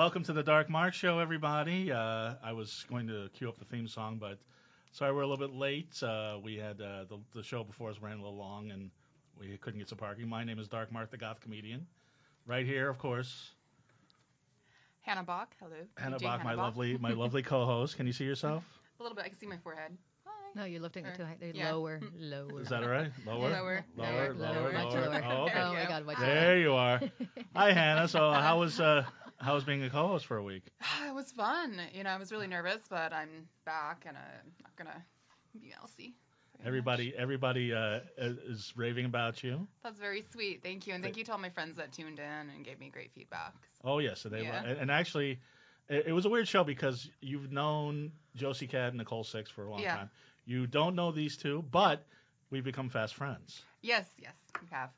Welcome to the Dark Mark Show, everybody. I was going to cue up the theme song, but sorry we're a little bit late. We had the show before us ran a little long, and we couldn't get some parking. My name is Dark Mark, the goth comedian. Right here, of course, Hannah Bach. Hello. Hannah DJ Bach, Hannah my lovely co-host. Can you see yourself? A little bit. I can see my forehead. Hi. No, you're lifting it too high. Yeah. Lower. Is that all right? Lower? Lower. Lower, lower, much lower. lower. Oh, okay. Oh my God, much There you are. Hi, Hannah. So how was being a co-host for a week? It was fun. I was really nervous, but I'm back, and I'm not gonna be mousy. Everybody is raving about you. That's very sweet. Thank you, and thank you to all my friends that tuned in and gave me great feedback. Oh yes, so they Yeah. and actually, it was a weird show because you've known Josie Cat and Nicole Six for a long Yeah. time. You don't know these two, but we've become fast friends. Yes, we have.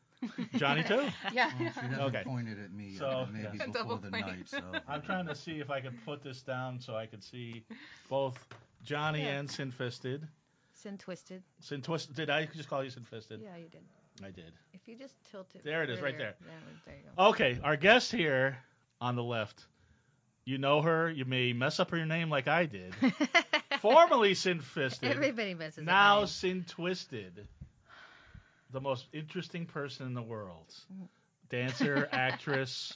Johnny too? Yeah. Well, she hasn't Okay. pointed at me So, maybe yeah. before Double the point. night. So I'm trying to see if I can put this down so I could see both Johnny Yeah. and Sin Fisted. Sin Twisted. Sin Twisted. Did I just call you Sin Fisted? Yeah, you did. I did. If you just tilt it. There it is, right there. There you go. Okay, our guest here on the left. You know her. You may mess up her name like I did. Formerly Sin Fisted. Everybody messes Now up. Sin Twisted. The most interesting person in the world. Dancer, actress,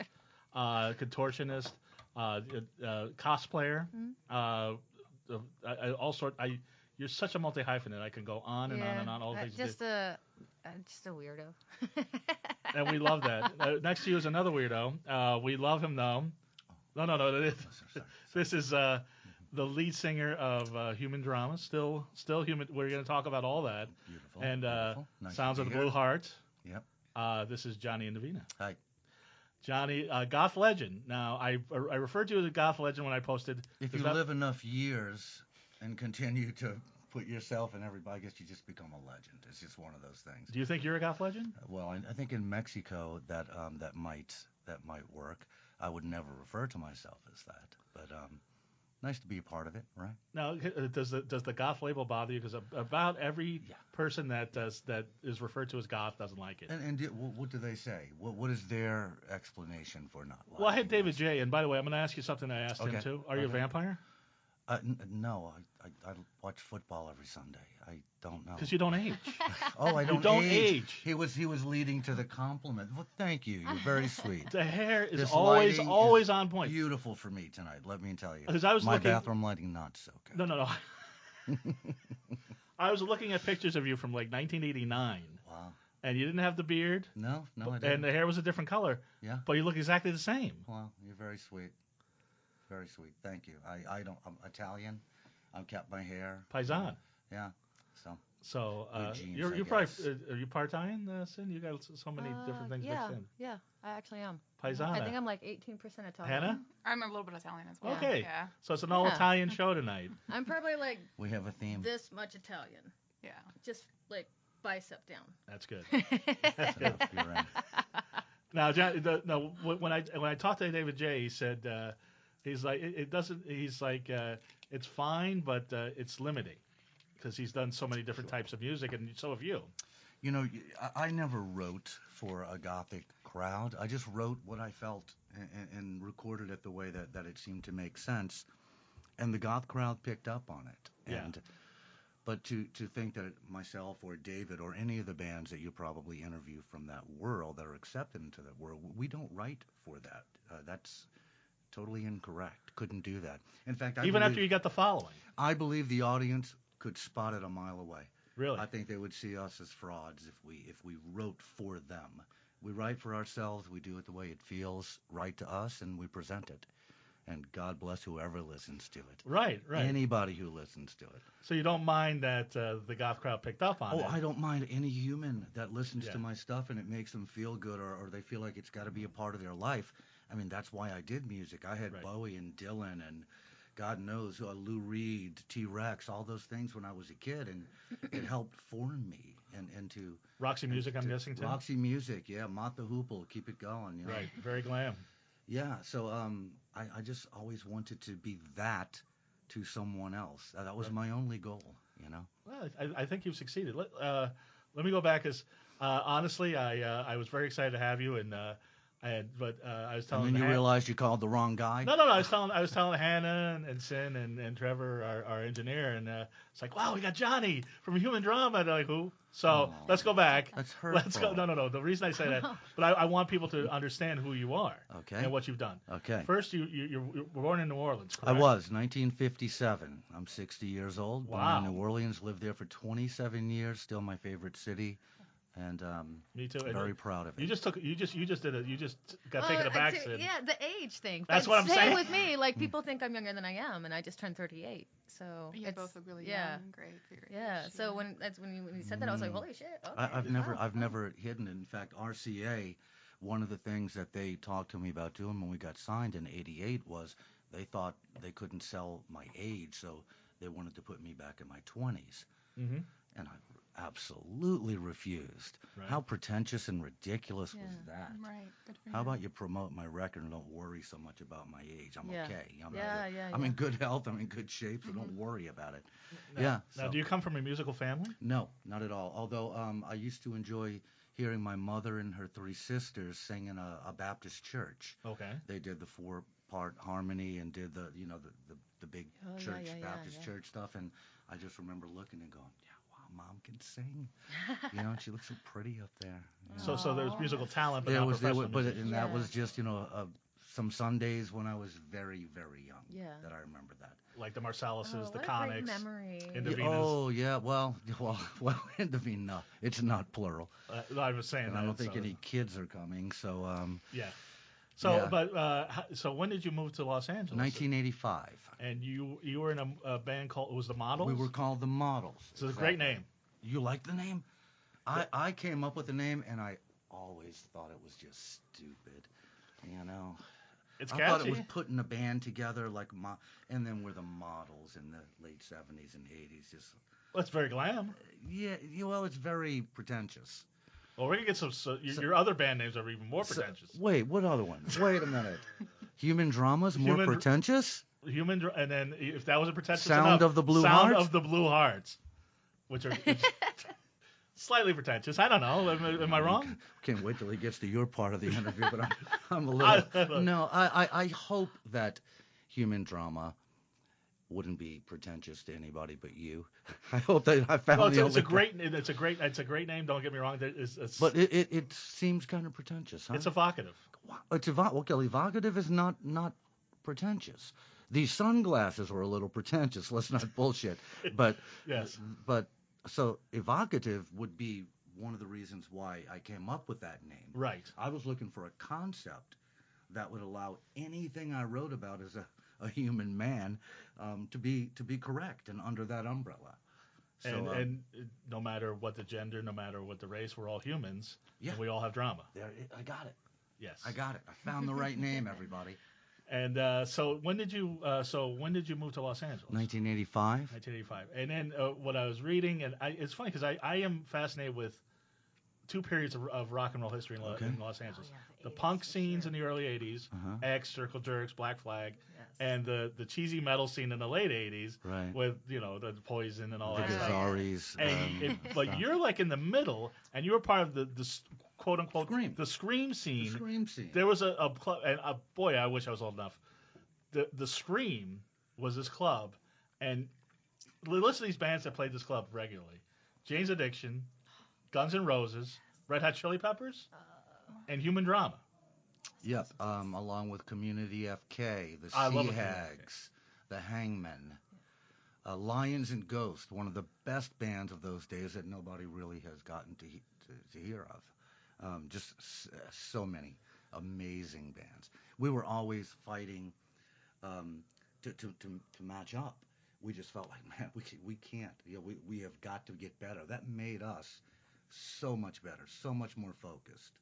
contortionist, cosplayer. All sorts. You're such a multi-hyphenate. I can go on and on and on. All the things you just a weirdo. and we love that. Next to you is another weirdo. We love him though. No. This is the lead singer of Human Drama. Still human. We're going to talk about all that. beautiful. And beautiful. Nice Sounds to of be the here. Blue Heart. Yep. This is Johnny Indovina. Hi. Johnny, goth legend. Now, I referred to you as a goth legend when I posted. If Is you that- live enough years and continue to put yourself and everybody, I guess you just become a legend. It's just one of those things. Do you think you're a goth legend? Well, I think in Mexico that might work. I would never refer to myself as that, but nice to be a part of it, right? Now, does the goth label bother you? Because about every person that is referred to as goth doesn't like it. And what do they say? What is their explanation for not liking Well, I had David us? J. And by the way, I'm going to ask you something I asked him Okay. too. Are you a Okay. vampire? No, I watch football every Sunday. I don't know. Because you don't age. Oh, I don't, don't age. He was leading to the compliment. Well, thank you. You're very sweet. The hair is This always lighting always is on point. Beautiful for me tonight. Let me tell you. 'Cause I was My looking- bathroom lighting not so good. No. I was looking at pictures of you from like 1989, Wow. and you didn't have the beard, No, I didn't. and the hair was a different color. Yeah. But you look exactly the same. Well, you're very sweet. Very sweet. Thank you. I'm Italian. I've kept my hair. Paisan. Yeah. So. So Good genes, you're I probably guess. Are you part-Italian, Sin? You got so many different things mixed in. Yeah, I actually am. Paisana. I think I'm like 18% Italian. Hannah? I'm a little bit Italian as well. Okay. Yeah. So it's an all-Italian show tonight. I'm probably like We have a theme. this much Italian. Yeah. Just like bicep down. That's good. That's enough. You're right. Now, John, when I talked to David J, he said he's like it doesn't. He's like it's fine, but it's limiting because he's done so many different types of music, and so have you. You know, I never wrote for a gothic crowd. I just wrote what I felt and recorded it the way that it seemed to make sense. And the goth crowd picked up on it. Yeah. But to think that myself or David or any of the bands that you probably interview from that world that are accepted into that world, we don't write for that. That's totally incorrect. Couldn't do that. In fact, Even after you got the following. I believe the audience could spot it a mile away. Really? I think they would see us as frauds if we wrote for them. We write for ourselves. We do it the way it feels right to us, and we present it. And God bless whoever listens to it. Right. Anybody who listens to it. So you don't mind that the goth crowd picked up on it? Oh, I don't mind any human that listens Yeah. to my stuff and it makes them feel good or they feel like it's got to be a part of their life. I mean, that's why I did music. I had Right. Bowie and Dylan and God knows Lou Reed, T-Rex, all those things when I was a kid, and it helped form me into Roxy Music, I'm guessing, too? Roxy Music, yeah, Mott the Hoople, keep it going. You know? Right, very glam. Yeah, so I just always wanted to be that to someone else. That was my only goal, you know. Well, I think you've succeeded. Let me go back, because honestly, I was very excited to have you, and But I was And telling then you Han- realized you called the wrong guy. No. I was telling Hannah and Sin and Trevor, our engineer, and it's like, wow, we got Johnny from Human Drama. And they're like, who? So Oh, let's go back. That's hurtful. Let's go. No. The reason I say that, but I want people to understand who you are Okay. and what you've done. Okay. First, you were born in New Orleans, I correct? was 1957. I'm 60 years old. Born Wow. in New Orleans. Lived there for 27 years. Still my favorite city, and Me too. very proud of it. You just got taken aback. Sid. Yeah, the age thing. That's But what I'm same saying. with me. Like people think I'm younger than I am, and I just turned 38. So You it's, both look really yeah. young and great for your Yeah. age. So when you said that, I was like, holy shit. Okay. I've never hidden it. In fact, RCA, one of the things that they talked to me about doing when we got signed in '88 was they thought they couldn't sell my age, so they wanted to put me back in my 20s, Mm-hmm. and I absolutely refused. Right. How pretentious and ridiculous was Yeah. that? Right. Good for How you. about you promote my record and don't worry so much about my age? I'm Yeah. okay. Yeah. I'm in good health. I'm in good shape, so don't worry about it. Now, So, do you come from a musical family? no, not at all. Although I used to enjoy hearing my mother and her three sisters sing in a Baptist church. Okay. They did the four-part harmony and did the big Oh, yeah, church, yeah, Baptist yeah. church stuff. And I just remember looking and going, yeah, wow, Mom can sing. And she looks so pretty up there. So there's Aw, musical that's talent, but There not was, professional but musicians. and that Yeah. was just some Sundays when I was very, very young. Yeah. That I remember that. Like the Marsalises, Oh, the what Conics. a great memory. Indovinas. Oh yeah, well, Indovina. It's not plural, I was saying and that. I don't think so, any kids are coming. So Yeah. So, Yeah. but so when did you move to Los Angeles? 1985. And you were in a band called, it was the Models? We were called the Models. It's a great Exactly. name. You like the name? I came up with the name, and I always thought it was just stupid. It's I catchy. thought it was putting a band together and then we're the Models in the late 70s and 80s. Just Well, it's very glam. well, it's very pretentious. Well, we're going to get some, your other band names are even more pretentious. Wait, what other one? Wait a minute. Human Drama's more Human- pretentious? And then if that wasn't pretentious Sound enough, of the Blue Sound Hearts? of the Blue Hearts, which slightly pretentious. I don't know. Am I wrong? Can't wait till he gets to your part of the interview, but I'm a little. No, I hope that Human Drama wouldn't be pretentious to anybody but you. I hope that I found Well, the it's a only- it's a great name. Don't get me wrong. But it seems kind of pretentious, huh? it's evocative. Evocative is not pretentious. These sunglasses were a little pretentious. Let's not bullshit. But Yes. But so evocative would be one of the reasons why I came up with that name. Right. I was looking for a concept that would allow anything I wrote about as a human man to be correct and under that umbrella. So, And no matter what the gender, no matter what the race, we're all humans. Yeah. And we all have drama. I got it. Yes. I got it. I found the right name, everybody. And so when did you move to Los Angeles? 1985. 1985. And then what I was reading, and it's funny because I am fascinated with two periods of rock and roll history in Los Angeles. the The punk 80s, for scenes sure. in the early 80s, Uh-huh. X, Circle Jerks, Black Flag, Yes. and the cheesy metal scene in the late 80s Right. with, the Poison and all The that stuff. Gazaris. But stuff. you're like in the middle, and you were part of the quote unquote Scream. the scream The scene. Scream scene. There was a club, and boy, I wish I was old enough. The Scream was this club, and listen to these bands that played this club regularly: Jane's Addiction, Guns N' Roses, Red Hot Chili Peppers, and Human Drama. Yep. Along with Community FK, the I love Sea Community Hags, the Hangmen, Lions and Ghost, one of the best bands of those days that nobody really has gotten to hear of. Just so many amazing bands. We were always fighting to match up. We just felt like, man, we can't. We have got to get better. That made us so much better, so much more focused.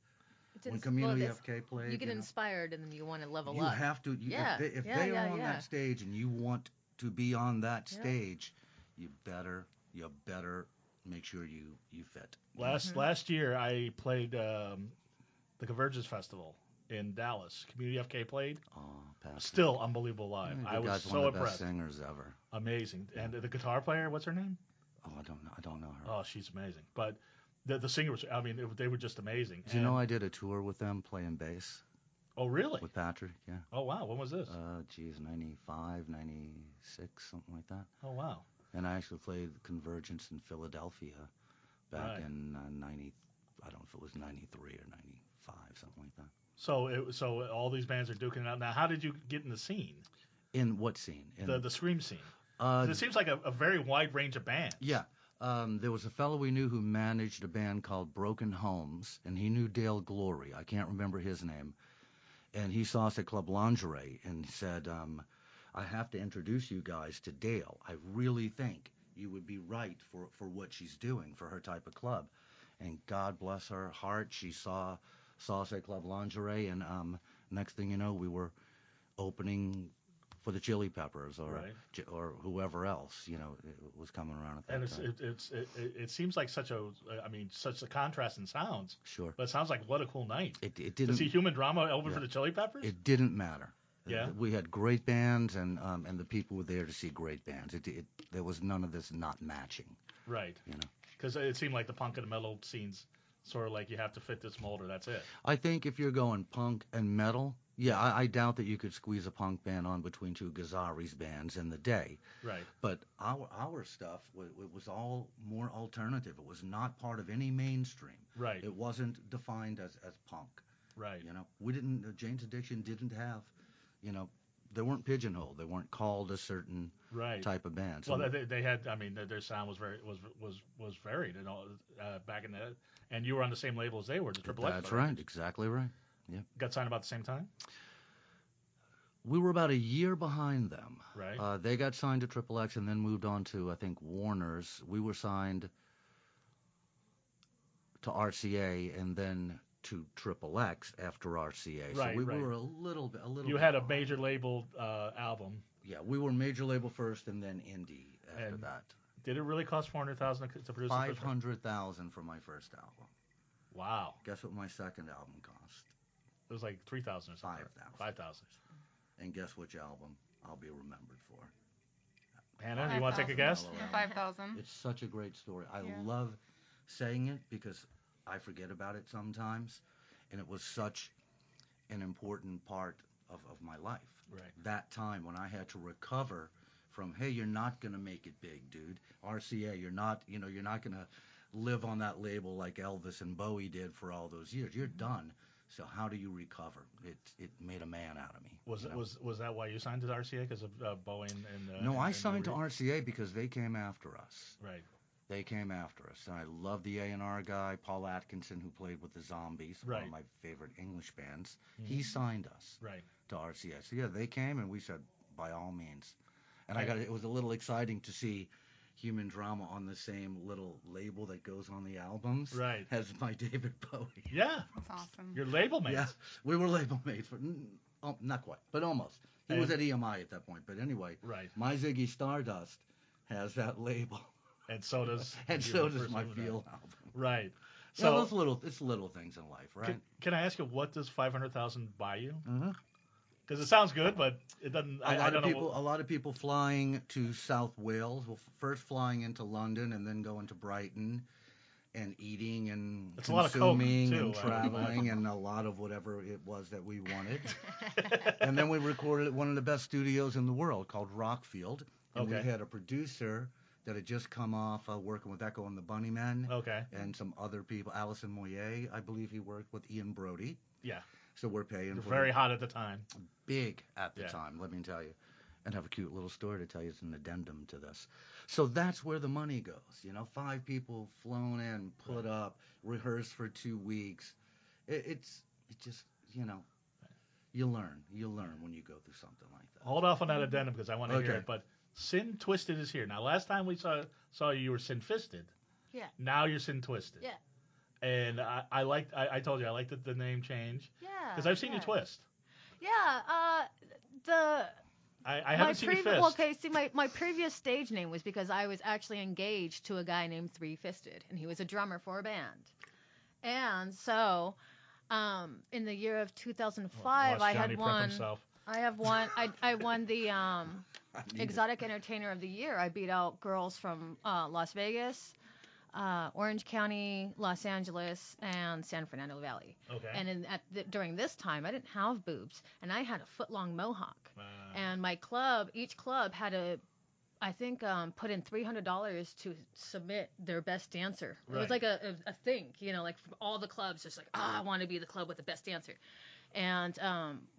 When Community FK played, you get inspired and then you want to level you up. have to. Yeah. If Yeah, they yeah, are on yeah. that stage and you want to be on that Yeah. stage, you better make sure you fit. Last year, I played the Convergence Festival in Dallas. Community FK played. Oh, Patrick. Still unbelievable live. Yeah, I the was guy's so one of the impressed. best singers ever. Amazing. And the guitar player, what's her name? Oh, I don't know her. Oh, she's amazing. But the singers, I mean, they were just amazing. Do you know I did a tour with them playing bass? Oh, really? with Patrick. Yeah. Oh, wow. When was this? 95, 96, something like that. Oh, wow. And I actually played Convergence in Philadelphia back Right. in 90. I don't know if it was 93 or 95, something like that. So all these bands are duking it out. Now, how did you get in the scene? In what scene? In, The scream scene? 'Cause uh, it seems like a very wide range of bands. yeah. There was a fellow we knew who managed a band called Broken Homes, and he knew Dale Glory. I can't remember his name. And he saw us at Club Lingerie and said, I have to introduce you guys to Dale. I really think you would be right for what she's doing for her type of club. And God bless her heart, she saw us at Club Lingerie, and next thing you know, we were opening for the Chili Peppers or Right. or whoever else, it was coming around at that And time. it seems like such a contrast in sounds. Sure. But it sounds like what a cool night. It To didn't. see Human Drama open Yeah. for the Chili Peppers? It didn't matter. Yeah. We had great bands, and the people were there to see great bands. There was none of this not matching. Right. You know. Because it seemed like the punk and the metal scenes sort of like you have to fit this mold or that's it. I think if you're going punk and metal, yeah, I doubt that you could squeeze a punk band on between two Gazzari's bands in the day. Right. But our stuff, it was all more alternative. It was not part of any mainstream. Right. It wasn't defined as punk. Right. We didn't. Jane's Addiction didn't have, they weren't pigeonholed. They weren't called a certain Right. type of band. Well, they had. I mean, their sound was varied and all back in the. And you were on the same label as they were, the Triple X. That's right. Exactly right. Yeah. Got signed about the same time. We were about a year behind them. Right. They got signed to Triple X and then moved on to, I think, Warner's. We were signed to RCA and then to Triple X after RCA. Right, so we right. were a little bit. You bit had a behind. major label album. Yeah, we were major label first and then indie after And that. Did it really cost $400,000 to produce? $500,000 for my first album. Wow. Guess what my second album cost? It was like 3,000 or something. 5,000. 5,000. And guess which album I'll be remembered for? Hannah, you want to take a guess? Yeah, 5,000. It's such a great story. I Yeah. love saying it because I forget about it sometimes, and it was such an important part of my life. Right. That time when I had to recover from, hey, you're not gonna make it big, dude. RCA, you're not gonna live on that label like Elvis and Bowie did for all those years. You're done. So how do you recover? It made a man out of me. Was that why you signed to RCA because of Bowie and No, I and signed to Reed? RCA because they came after us. Right. They came after us. And I love the A&R guy, Paul Atkinson, who played with the Zombies, one Right. of my favorite English bands. Mhm. He signed us Right. to RCA. So yeah, they came and we said, by all means. And Right. it was a little exciting to see Human Drama on the same little label that goes on the albums Right. as my David Bowie. Yeah. That's awesome. Your label mates. Yeah, we were label mates for not quite, but almost. He was And- at EMI at that point. But anyway, Right. my Ziggy Stardust has that label, And so does. and your so does first my label. Feel album. Right. So So it's little things in life, right? can I ask you what does 500,000 buy you? Uh-huh. Because it sounds good, but it doesn't. I don't know. A lot of people flying to South Wales. Well, first flying into London and then going to Brighton, and eating and It's a lot of coke, consuming too, and traveling and a lot of whatever it was that we wanted. And then we recorded at one of the best studios in the world called Rockfield. And Okay. we had a producer that had just come off working with Echo and the Bunnymen Okay. and some other people. Alison Moyer, I believe he worked with Ian Brody. Yeah. So we're paying You're for very the hot at the time. big at the Yeah. time, let me tell you. And have a cute little story to tell you as an addendum to this. So that's where the money goes. 5 people flown in, put up, rehearsed for 2 weeks. It just, you learn when you go through something like that. Hold off on that addendum because I want to hear Okay. it. But Sin Twisted is here. Now, last time we saw you were Sin Fisted. Yeah. Now you're Sin Twisted. Yeah. And I told you I liked the name change Yeah. because I've seen you yeah. twist. Yeah. I haven't seen you fist. Well, okay, see, my previous stage name was because I was actually engaged to a guy named Three Fisted, and he was a drummer for a band. And so, in the year of 2005, Watch I Johnny had prep won. himself. I won the I need it. Exotic Entertainer of the Year. I beat out girls from Las Vegas, Orange County, Los Angeles, and San Fernando Valley. Okay. And during this time, I didn't have boobs, and I had a foot-long mohawk. Wow. And each club had to, I think, put in $300 to submit their best dancer. It was Right. like a thing, like from all the clubs, just like, I want to be the club with the best dancer. And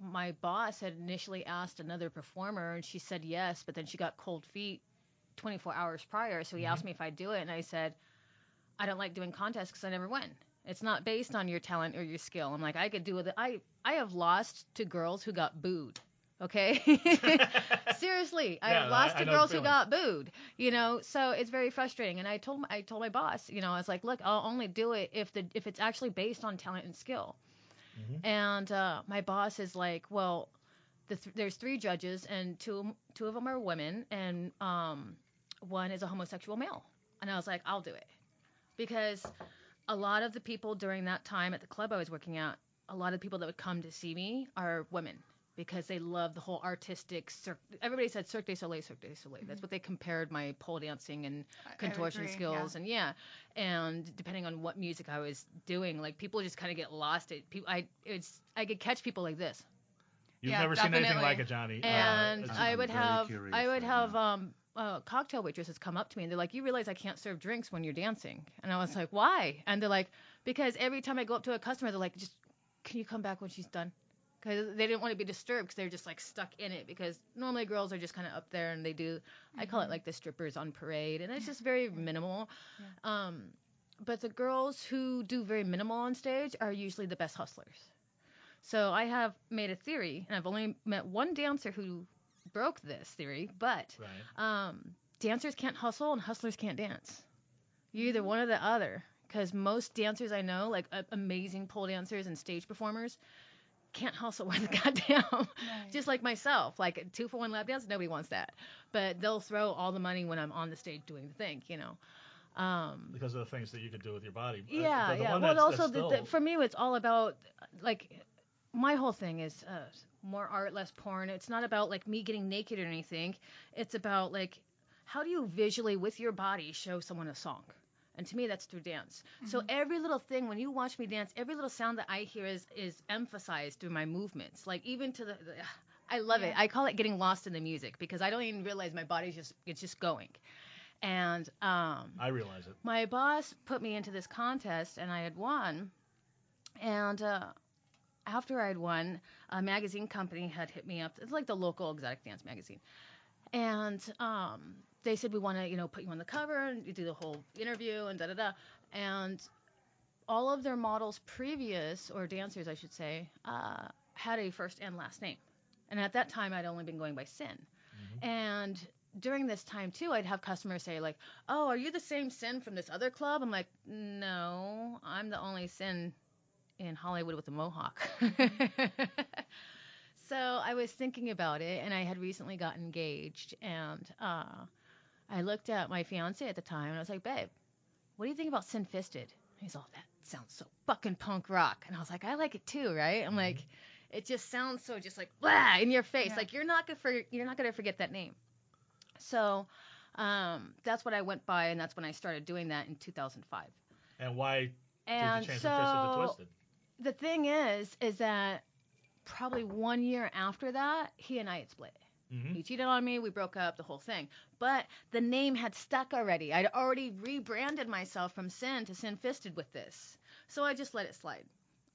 my boss had initially asked another performer, and she said yes, but then she got cold feet 24 hours prior, so he asked me if I'd do it, and I said, I don't like doing contests because I never win. It's not based on your talent or your skill. I'm like, I could do it. I have lost to girls who got booed. Okay? Seriously, I have lost to girls who got booed. So it's very frustrating. And I told my boss, I was like, look, I'll only do it if it's actually based on talent and skill. Mm-hmm. And my boss is like, well, there's 3 judges, and two of them are women, and one is a homosexual male. And I was like, I'll do it. Because a lot of the people during that time at the club I was working at, a lot of people that would come to see me are women, because they love the whole artistic everybody said Cirque du Soleil, Cirque du Soleil. That's what they compared my pole dancing and contortion skills. Yeah. And depending on what music I was doing, like, people just kind of get lost. I could catch people like this. You've never seen anything like it, Johnny. And I would have cocktail waitresses come up to me, and they're like, you realize I can't serve drinks when you're dancing? And I was like, why? And they're like, because every time I go up to a customer, they're like, just, can you come back when she's done? Because they didn't want to be disturbed, because they're just like stuck in it, because normally girls are just kind of up there and they do, I call it like the strippers on parade, and it's just very minimal. Yeah. But the girls who do very minimal on stage are usually the best hustlers. So I have made a theory, and I've only met one dancer who broke this theory, but dancers can't hustle and hustlers can't dance. You're either one or the other, because most dancers I know, like amazing pole dancers and stage performers, can't hustle with goddamn. Just like myself, like a 2-for-1 lap dance, nobody wants that. But they'll throw all the money when I'm on the stage doing the thing, because of the things that you could do with your body. Yeah. Well, also, for me, it's all about, like, my whole thing is more art, less porn. It's not about, like, me getting naked or anything. It's about, like, how do you visually, with your body, show someone a song? And to me, that's through dance. Mm-hmm. So every little thing, when you watch me dance, every little sound that I hear is emphasized through my movements. Like, even to I love it. I call it getting lost in the music, because I don't even realize my body's just going. And I realize it. My boss put me into this contest, and I had won. And after I had won, a magazine company had hit me up. It's like the local exotic dance magazine. And they said, we want to, put you on the cover, and you do the whole interview and da-da-da. And all of their models previous, or dancers, I should say, had a first and last name. And at that time, I'd only been going by Sin. Mm-hmm. And during this time, too, I'd have customers say, like, oh, are you the same Sin from this other club? I'm like, no, I'm the only Sin in Hollywood with a mohawk. So I was thinking about it, and I had recently gotten engaged, and I looked at my fiance at the time, and I was like, babe, what do you think about Sin Twisted? He's all, that sounds so fucking punk rock. And I was like, I like it too, right? I'm like, it just sounds so just like, blah, in your face. Yeah. Like, you're not gonna forget that name. So that's what I went by, and that's when I started doing that in 2005. And why did you change from Twisted to Twisted? The thing is that probably 1 year after that, he and I had split. Mm-hmm. He cheated on me. We broke up, the whole thing. But the name had stuck already. I'd already rebranded myself from Sin to Sin Twisted with this. So I just let it slide.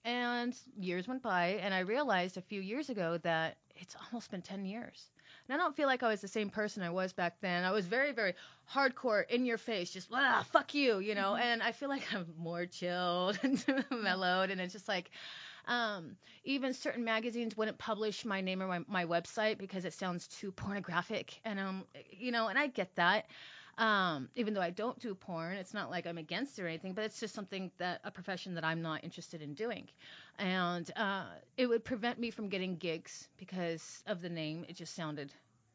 And years went by, and I realized a few years ago that it's almost been 10 years. And I don't feel like I was the same person I was back then. I was very, very hardcore, in your face, just, fuck you, Mm-hmm. And I feel like I'm more chilled and mellowed, and it's just like, even certain magazines wouldn't publish my name or my website because it sounds too pornographic. And, and I get that. Even though I don't do porn, it's not like I'm against it or anything, but it's just something a profession that I'm not interested in doing. And, it would prevent me from getting gigs because of the name. It just sounded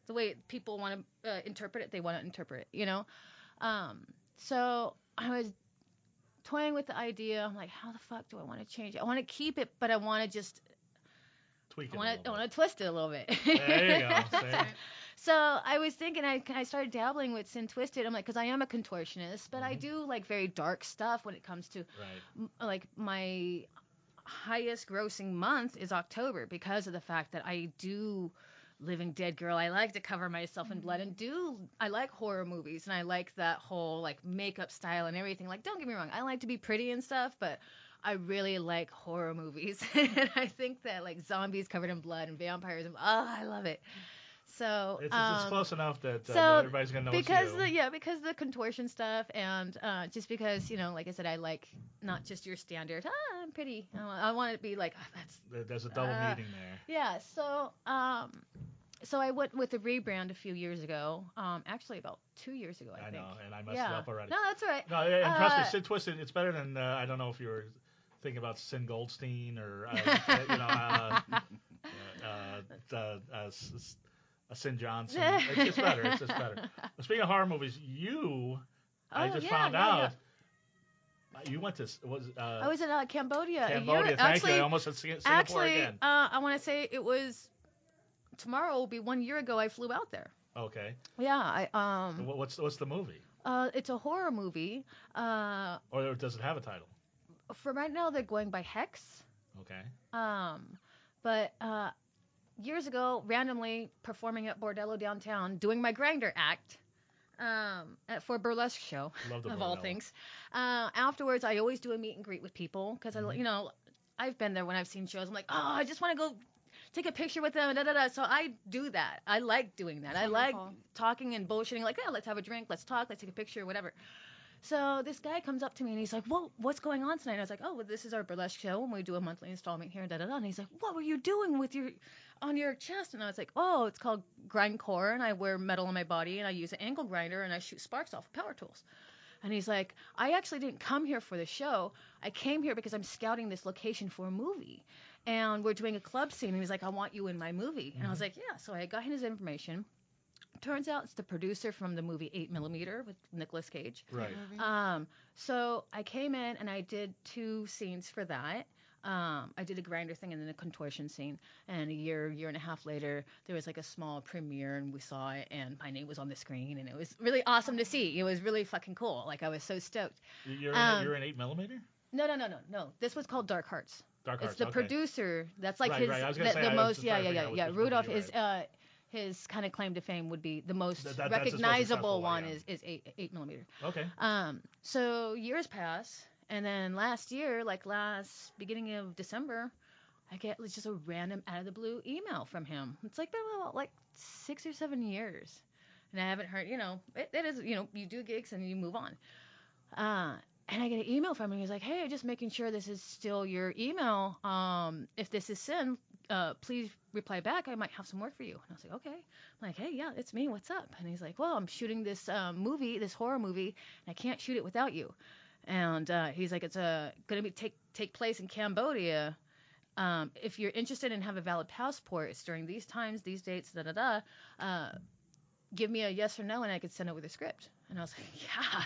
the way people want to interpret it. They want to interpret it, So I was toying with the idea. I'm like, how the fuck do I want to change it? I want to keep it, but I want to just tweak it. I want to twist it a little bit. There you go. So I was thinking, I started dabbling with Sin Twisted. I'm like, because I am a contortionist, but I do like very dark stuff when it comes to like my highest grossing month is October because of the fact that I do Living Dead girl. I like to cover myself in blood and I like horror movies and I like that whole like makeup style and everything. Like, don't get me wrong, I like to be pretty and stuff, but I really like horror movies. And I think that like zombies covered in blood and vampires, I love it. So it's close enough that so everybody's gonna know because it's you. because the contortion stuff and just because like I said, I like not just your standard. I'm pretty. I want it to be like There's a double meaning there. Yeah. So I went with the rebrand a few years ago. Actually, about 2 years ago, I think. I know, and I messed it up already. No, that's all right. No, and trust me, Sin Twisted. It's better than I don't know if you were thinking about Sin Goldstein or a Sin Johnson. It's better. It's just better. Speaking of horror movies, I just found out. You went to I was in Cambodia. Cambodia, thank you. I almost said Singapore again. I want to say it was tomorrow will be 1 year ago. I flew out there. Okay. Yeah. What's the movie? It's a horror movie. Or does it have a title? For right now, they're going by Hex. Okay. But years ago, randomly performing at Bordello downtown, doing my grinder act. For a burlesque show, of all things. Afterwards, I always do a meet and greet with people because I've been there when I've seen shows. I'm like, I just want to go take a picture with them. So I do that. I like doing that. I like talking and bullshitting. Like, yeah, let's have a drink, let's talk, let's take a picture, whatever. So this guy comes up to me and he's like, "Well, what's going on tonight?" And I was like, "Oh, well, this is our burlesque show and we do a monthly installment here." And he's like, "What were you doing with on your chest?" And I was like, "Oh, it's called grindcore, and I wear metal on my body, and I use an angle grinder, and I shoot sparks off of power tools." And he's like, "I actually didn't come here for the show. I came here because I'm scouting this location for a movie, and we're doing a club scene." And he's like, "I want you in my movie." And I was like, "Yeah." So I got his information. Turns out it's the producer from the movie 8mm with Nicolas Cage. Right. So I came in and I did 2 scenes for that. I did a grinder thing and then a contortion scene. And a year and a half later, there was like a small premiere and we saw it and my name was on the screen and it was really awesome to see. It was really fucking cool. Like I was so stoked. You're in 8mm? No. This was called Dark Hearts. Dark Hearts. It's the producer. That's like right. I was gonna say, the most. Yeah. Rudolph is. His kind of claim to fame would be the most That's recognizable one yeah. is 8mm. Okay. So years pass, and then last year, beginning of December, I get just a random out of the blue email from him. It's like been like 6 or 7 years, and I haven't heard. It is you do gigs and you move on. And I get an email from him. He's like, "Hey, just making sure this is still your email. If this is Sin, please reply back. I might have some work for you." And I was like, "Okay." I'm like, "Hey, yeah, it's me. What's up?" And he's like, "Well, I'm shooting this this horror movie, and I can't shoot it without you." And he's like, "It's going to take place in Cambodia. If you're interested and have a valid passport, it's during these times, these dates, give me a yes or no, and I could send over the script." And I was like, "Yeah."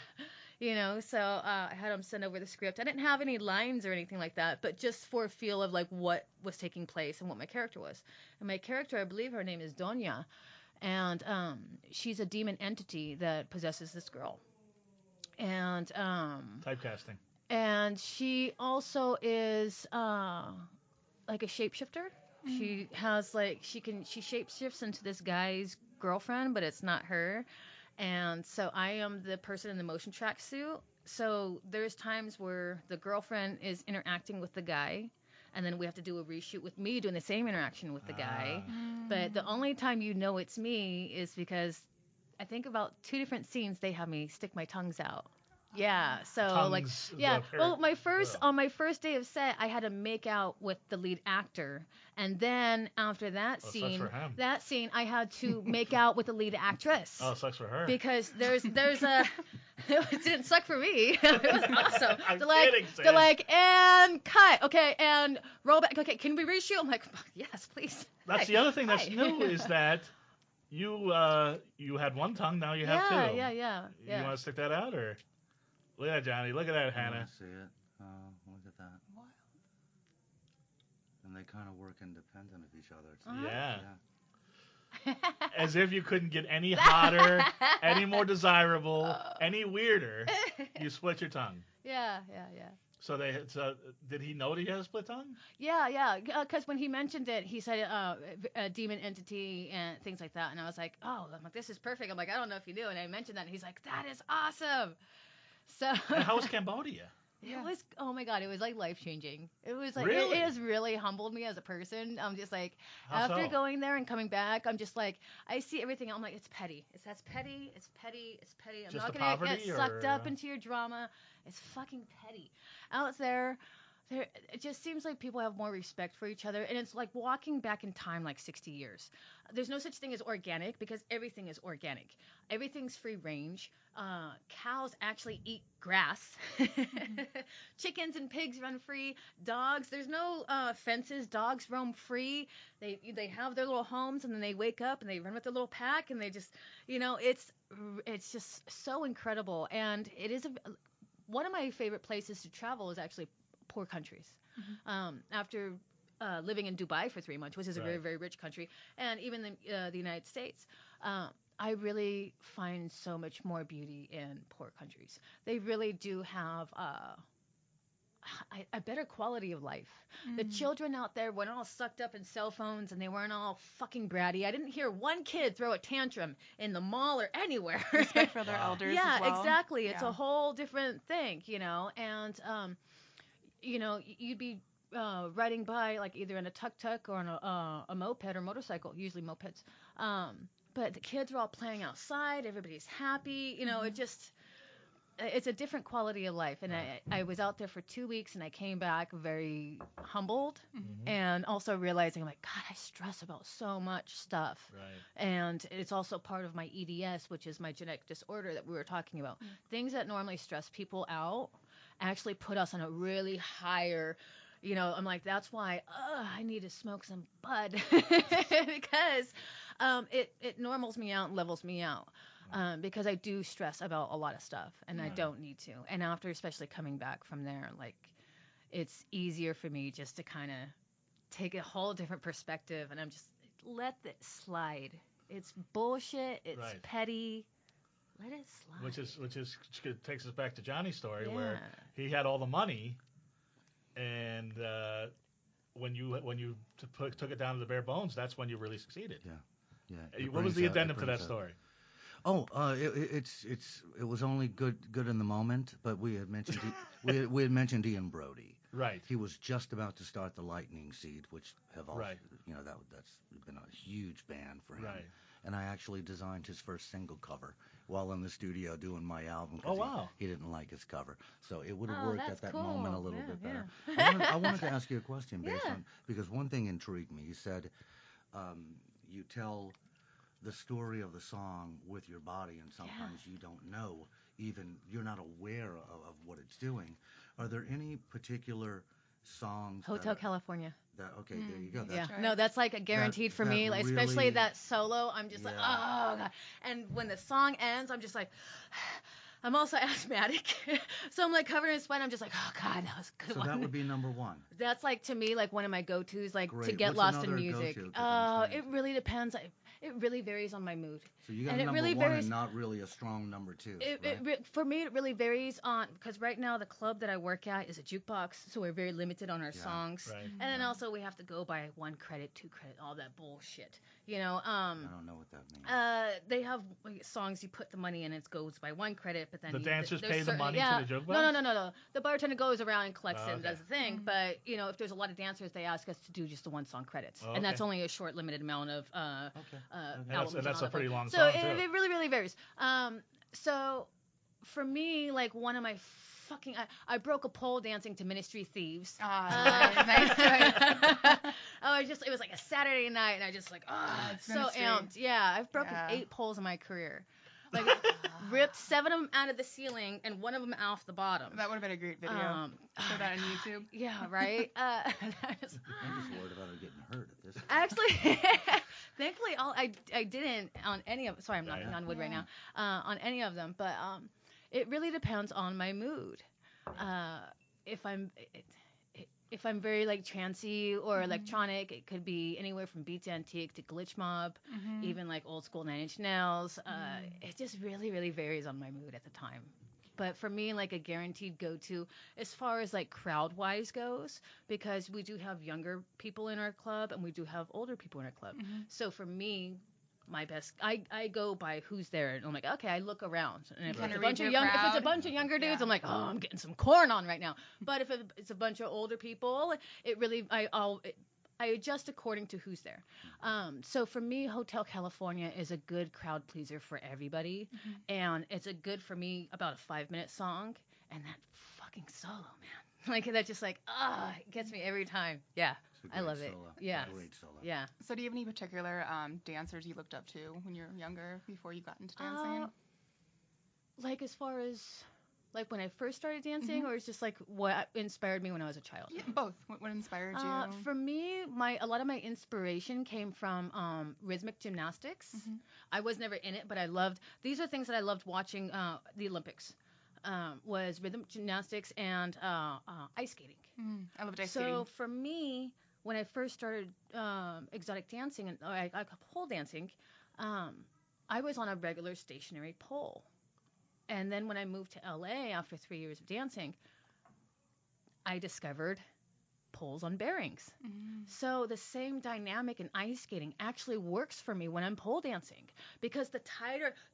So I had him send over the script. I didn't have any lines or anything like that, but just for a feel of like what was taking place and what my character was. And my character, I believe her name is Donya, and she's a demon entity that possesses this girl. And typecasting. And she also is like a shapeshifter. Mm-hmm. She has she shapeshifts into this guy's girlfriend, but it's not her. And so I am the person in the motion track suit. So there's times where the girlfriend is interacting with the guy, and then we have to do a reshoot with me doing the same interaction with the guy. But the only time it's me is because I think about 2 different scenes they have me stick my tongues out. Yeah, so Tongues well, on my first day of set, I had to make out with the lead actor, and then after that scene, I had to make out with the lead actress. Oh, sucks for her. Because there's a it didn't suck for me. It was awesome. They're like, and cut, okay, and roll back. Okay, can we reshoot? I'm like, yes, please. That's the other thing that's new is that you had 1 tongue, now you have 2. Yeah. You want to stick that out or? Look at that, Johnny. Look at that, Hannah. I see it. Look at that. Wild. And they kind of work independent of each other. Yeah. As if you couldn't get any hotter, any more desirable, any weirder. You split your tongue. Yeah. So did he know that he had a split tongue? Yeah. Because when he mentioned it, he said a demon entity and things like that, and I was like, oh, I'm like, this is perfect. I'm like, I don't know if you knew, and I mentioned that, and he's like, that is awesome. So. And how was Cambodia? It was, oh my God, it was like life changing. It was like, Really? it has really humbled me as a person. I'm just like, How after so? going there and coming back, I'm just like, I see everything. I'm like, it's petty. That's petty. It's petty. I'm Just not the going to poverty, get sucked or, up into your drama. It's fucking petty. Out there, it just seems like people have more respect for each other. And it's like walking back in time like 60 years. There's no such thing as organic because everything is organic. Everything's free range. Cows actually eat grass. Chickens and pigs run free. Dogs, there's no fences. Dogs roam free. They have their little homes, and then they wake up and they run with their little pack, and they just, it's just so incredible. And it is one of my favorite places to travel is actually poor countries. After living in Dubai for 3 months, which is a very, very rich country, and even the United States, I really find so much more beauty in poor countries. They really do have a better quality of life. The children out there weren't all sucked up in cell phones, and they weren't all fucking bratty. I didn't hear one kid throw a tantrum in the mall or anywhere. Respect for their elders yeah, as well. exactly. It's a whole different thing, and you'd be riding by like either in a tuk-tuk or on a moped or motorcycle, usually mopeds. But the kids are all playing outside. Everybody's happy. It just, it's a different quality of life. And I was out there for 2 weeks, and I came back very humbled and also realizing, like, God, I stress about so much stuff. Right. And it's also part of my EDS, which is my genetic disorder that we were talking about. Things that normally stress people out actually put us on a really higher, I'm like, that's why I need to smoke some bud because it normals me out and levels me out. Because I do stress about a lot of stuff, and I don't need to. And after especially coming back from there, like, it's easier for me just to kind of take a whole different perspective, and I'm just, let it slide. It's bullshit. It's petty. Let it slide. Which takes us back to Johnny's story where he had all the money, and when you took it down to the bare bones, that's when you really succeeded. Yeah. What was the addendum to that story? Oh, it was only good in the moment, but we had mentioned we had mentioned Ian Brody. Right. He was just about to start the Lightning Seed, which have all that's been a huge band for him. Right. And I actually designed his first single cover while in the studio doing my album. Oh, wow. He didn't like his cover, so it would have worked at that cool. moment a little bit better. Yeah. I wanted to ask you a question based on, because one thing intrigued me. You said you tell the story of the song with your body, and sometimes you don't know, even you're not aware of what it's doing. Are there any particular songs? Hotel California. Okay, there you go. That's no, that's like a guaranteed for me, like, especially really, that solo. I'm just like, oh God. And when the song ends, I'm just like, I'm also asthmatic, so I'm like covered in sweat. I'm just like, oh God, that was a good so one. that would be number one. That's like, to me, like one of my go-tos, like Great. to get What's lost in another music. go-to? It really depends. It really varies on my mood. So you got and a number really one varies, and not really a strong number two. For me, it really varies on, because right now the club that I work at is a jukebox, so we're very limited on our songs. Right. And then also we have to go by 1 credit, 2 credit, all that bullshit. I don't know what that means. They have songs you put the money in, it goes by 1 credit, but then The dancers pay the money to the jukebox? No. The bartender goes around and collects it and does the thing. Mm-hmm. But if there's a lot of dancers, they ask us to do just the 1 song credits, and that's only a short, limited amount of albums. And that's a pretty long so song, too. It really, really varies. So for me, like, one of my I broke a pole dancing to Ministry Thieves. Nice. It was like a Saturday night, and I just like, so Ministry. amped. Yeah, I've broken 8 poles in my career. Like, ripped 7 of them out of the ceiling and 1 of them off the bottom. That would have been a great video. Put that on YouTube. Yeah, right? I'm just worried about her getting hurt at this. Actually, thankfully, I didn't on any of. Sorry, I'm knocking on wood right now. On any of them, but it really depends on my mood. If I'm, if I'm very like trancey or electronic, it could be anywhere from beats antique to glitch mob, even like old school Nine Inch Nails. It just really, really varies on my mood at the time. But for me, like a guaranteed go-to as far as like crowd-wise goes, because we do have younger people in our club and we do have older people in our club. So for me, my best, I go by who's there, and I'm like, okay, I look around, and if it's a bunch of younger dudes, I'm like, oh, I'm getting some corn on right now. But if it's a bunch of older people, it really, I adjust according to who's there. So for me, Hotel California is a good crowd pleaser for everybody. And it's a good, for me, about a 5-minute song. And that fucking solo, man. Like, that just like, it gets me every time. Yeah, I love it. Yeah. Great solo. Yeah. So do you have any particular dancers you looked up to when you were younger before you got into dancing? Like as far as like when I first started dancing, or it's just like what inspired me when I was a child? Yeah, both. What inspired you? For me, a lot of my inspiration came from rhythmic gymnastics. I was never in it, but these are things that I loved watching the Olympics. Was rhythm gymnastics and ice skating. I loved ice skating. So for me, when I first started exotic dancing and pole dancing, I was on a regular stationary pole. And then when I moved to LA after 3 years of dancing, I discovered poles on bearings. So the same dynamic in ice skating actually works for me when I'm pole dancing, because the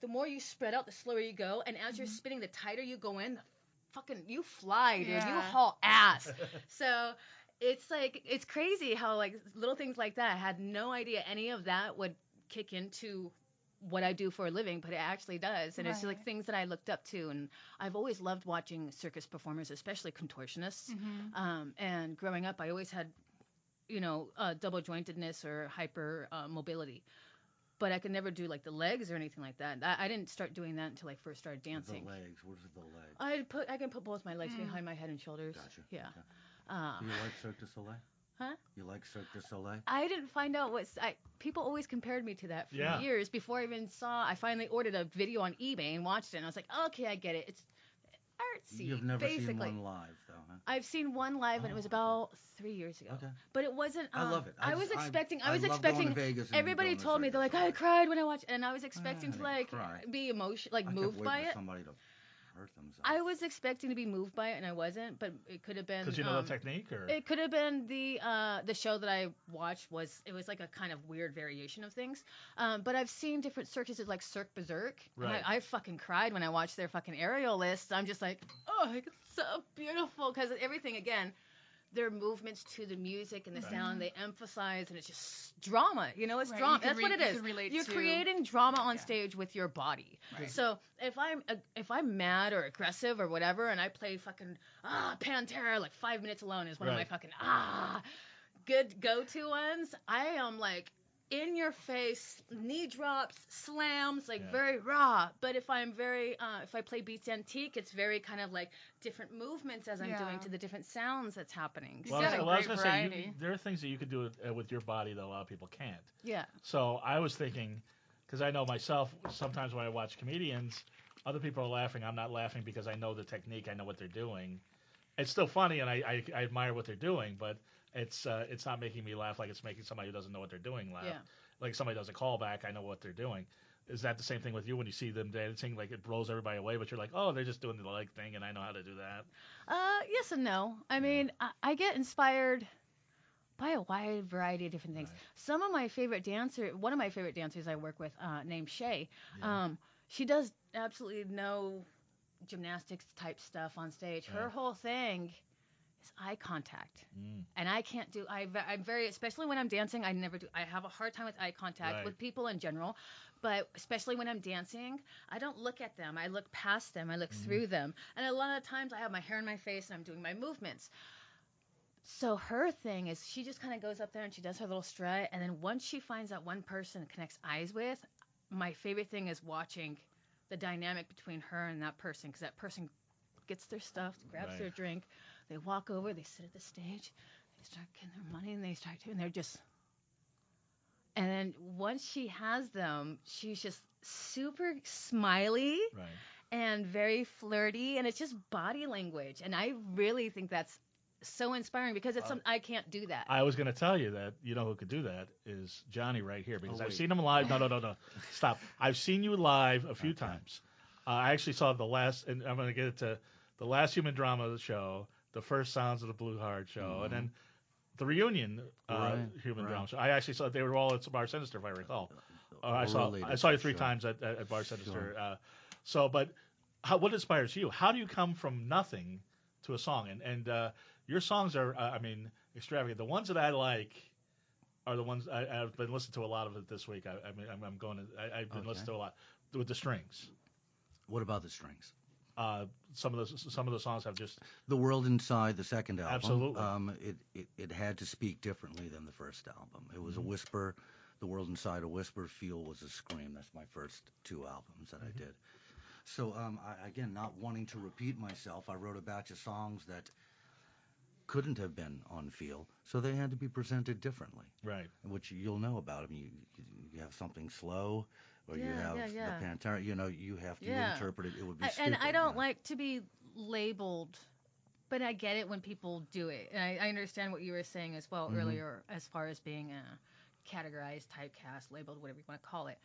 more you spread out, the slower you go. And as you're spinning, the tighter you go in, you fly, dude. You haul ass. So it's like, it's crazy how like little things like that, I had no idea any of that would kick into what I do for a living, but it actually does. And it's like things that I looked up to. And I've always loved watching circus performers, especially contortionists. And growing up, I always had, double jointedness or hyper mobility. But I could never do like the legs or anything like that. I didn't start doing that until I first started dancing. The legs. What is the legs? I can put both my legs behind my head and shoulders. Gotcha. Yeah. Okay. Do you like Cirque du Soleil? Huh? You like Cirque du Soleil? I didn't find out people always compared me to that for years before I even I finally ordered a video on eBay and watched it, and I was like, okay, I get it. It's artsy. You've never basically. seen one live, though, huh? I've seen one live, and it was about 3 years ago. Okay. But it wasn't. I love it. I was expecting. I love going to Vegas and Everybody going to told me, they're Cirque like, du I cried when I watched, and I was expecting to I like didn't cry. be moved by it. Somebody to hurt themselves. I was expecting to be moved by it, and I wasn't. But it could have been because you know the technique, or it could have been the show that I watched was like a kind of weird variation of things. But I've seen different circuses like Cirque Berserk. Right. I fucking cried when I watched their fucking aerial list. I'm just like, oh, it's so beautiful, because everything again. Their movements to the music and the sound they emphasize, and it's just drama. It's drama. That's what it is. You're creating drama on stage with your body. Right. So if I'm mad or aggressive or whatever, and I play fucking Pantera, like 5 minutes alone is one of my fucking good go-to ones. I am like in your face, knee drops, slams, like very raw. But if I'm if I play beats antique, it's very kind of like different movements as I'm doing to the different sounds that's happening. Well, I was going to say, there are things that you could do with your body that a lot of people can't. Yeah. So I was thinking, because I know myself, sometimes when I watch comedians, other people are laughing. I'm not laughing because I know the technique. I know what they're doing. It's still funny, and I admire what they're doing, but it's not making me laugh like it's making somebody who doesn't know what they're doing laugh. Yeah. Like somebody does a callback, I know what they're doing. Is that the same thing with you when you see them dancing? Like it blows everybody away, but you're like, oh, they're just doing the leg thing, and I know how to do that. Yes and no. I mean, I get inspired by a wide variety of different things. Some of my favorite one of my favorite dancers I work with, named Shay, she does absolutely no gymnastics type stuff on stage. Her whole thing is eye contact. And I can't do, I'm very, especially when I'm dancing, I have a hard time with eye contact with people in general, but especially when I'm dancing, I don't look at them. I look past them. I look through them. And a lot of times I have my hair in my face and I'm doing my movements. So her thing is she just kind of goes up there and she does her little strut. And then once she finds that one person to connects eyes with, my favorite thing is watching the dynamic between her and that person, because that person gets their stuff, grabs their drink, they walk over, they sit at the stage, they start getting their money, and they start doing, they're just, and then once she has them, she's just super smiley and very flirty, and it's just body language, and I really think that's so inspiring because it's I can't do that. I was going to tell you that who could do that is Johnny right here because I've wait. seen him live. No. Stop. I've seen you live a few times. I actually saw the last, and I'm going to get it to the last Human Drama show, the first Sounds of the Blue Heart show, and then the reunion Human Drama show. I actually saw they were all at Bar Sinister, if I recall. I saw you 3 times at Bar Sinister. But what inspires you? How do you come from nothing to a song? And your songs are, extravagant. The ones that I like are the ones I've been listening to a lot of it this week. I've been listening to a lot with the strings. What about the strings? Some of the songs have just The World Inside, the second album. Absolutely. It had to speak differently than the first album. It was a whisper. The World Inside, a whisper. Feel was a scream. That's my first 2 albums that I did. So again, not wanting to repeat myself, I wrote a batch of songs that couldn't have been on Feel, so they had to be presented differently. Right. Which you'll know about. I mean, you have something slow, or you have the Pantera. You have to interpret it. It would be stupid. And I don't like to be labeled, but I get it when people do it. And I understand what you were saying as well earlier, as far as being categorized, typecast, labeled, whatever you want to call it.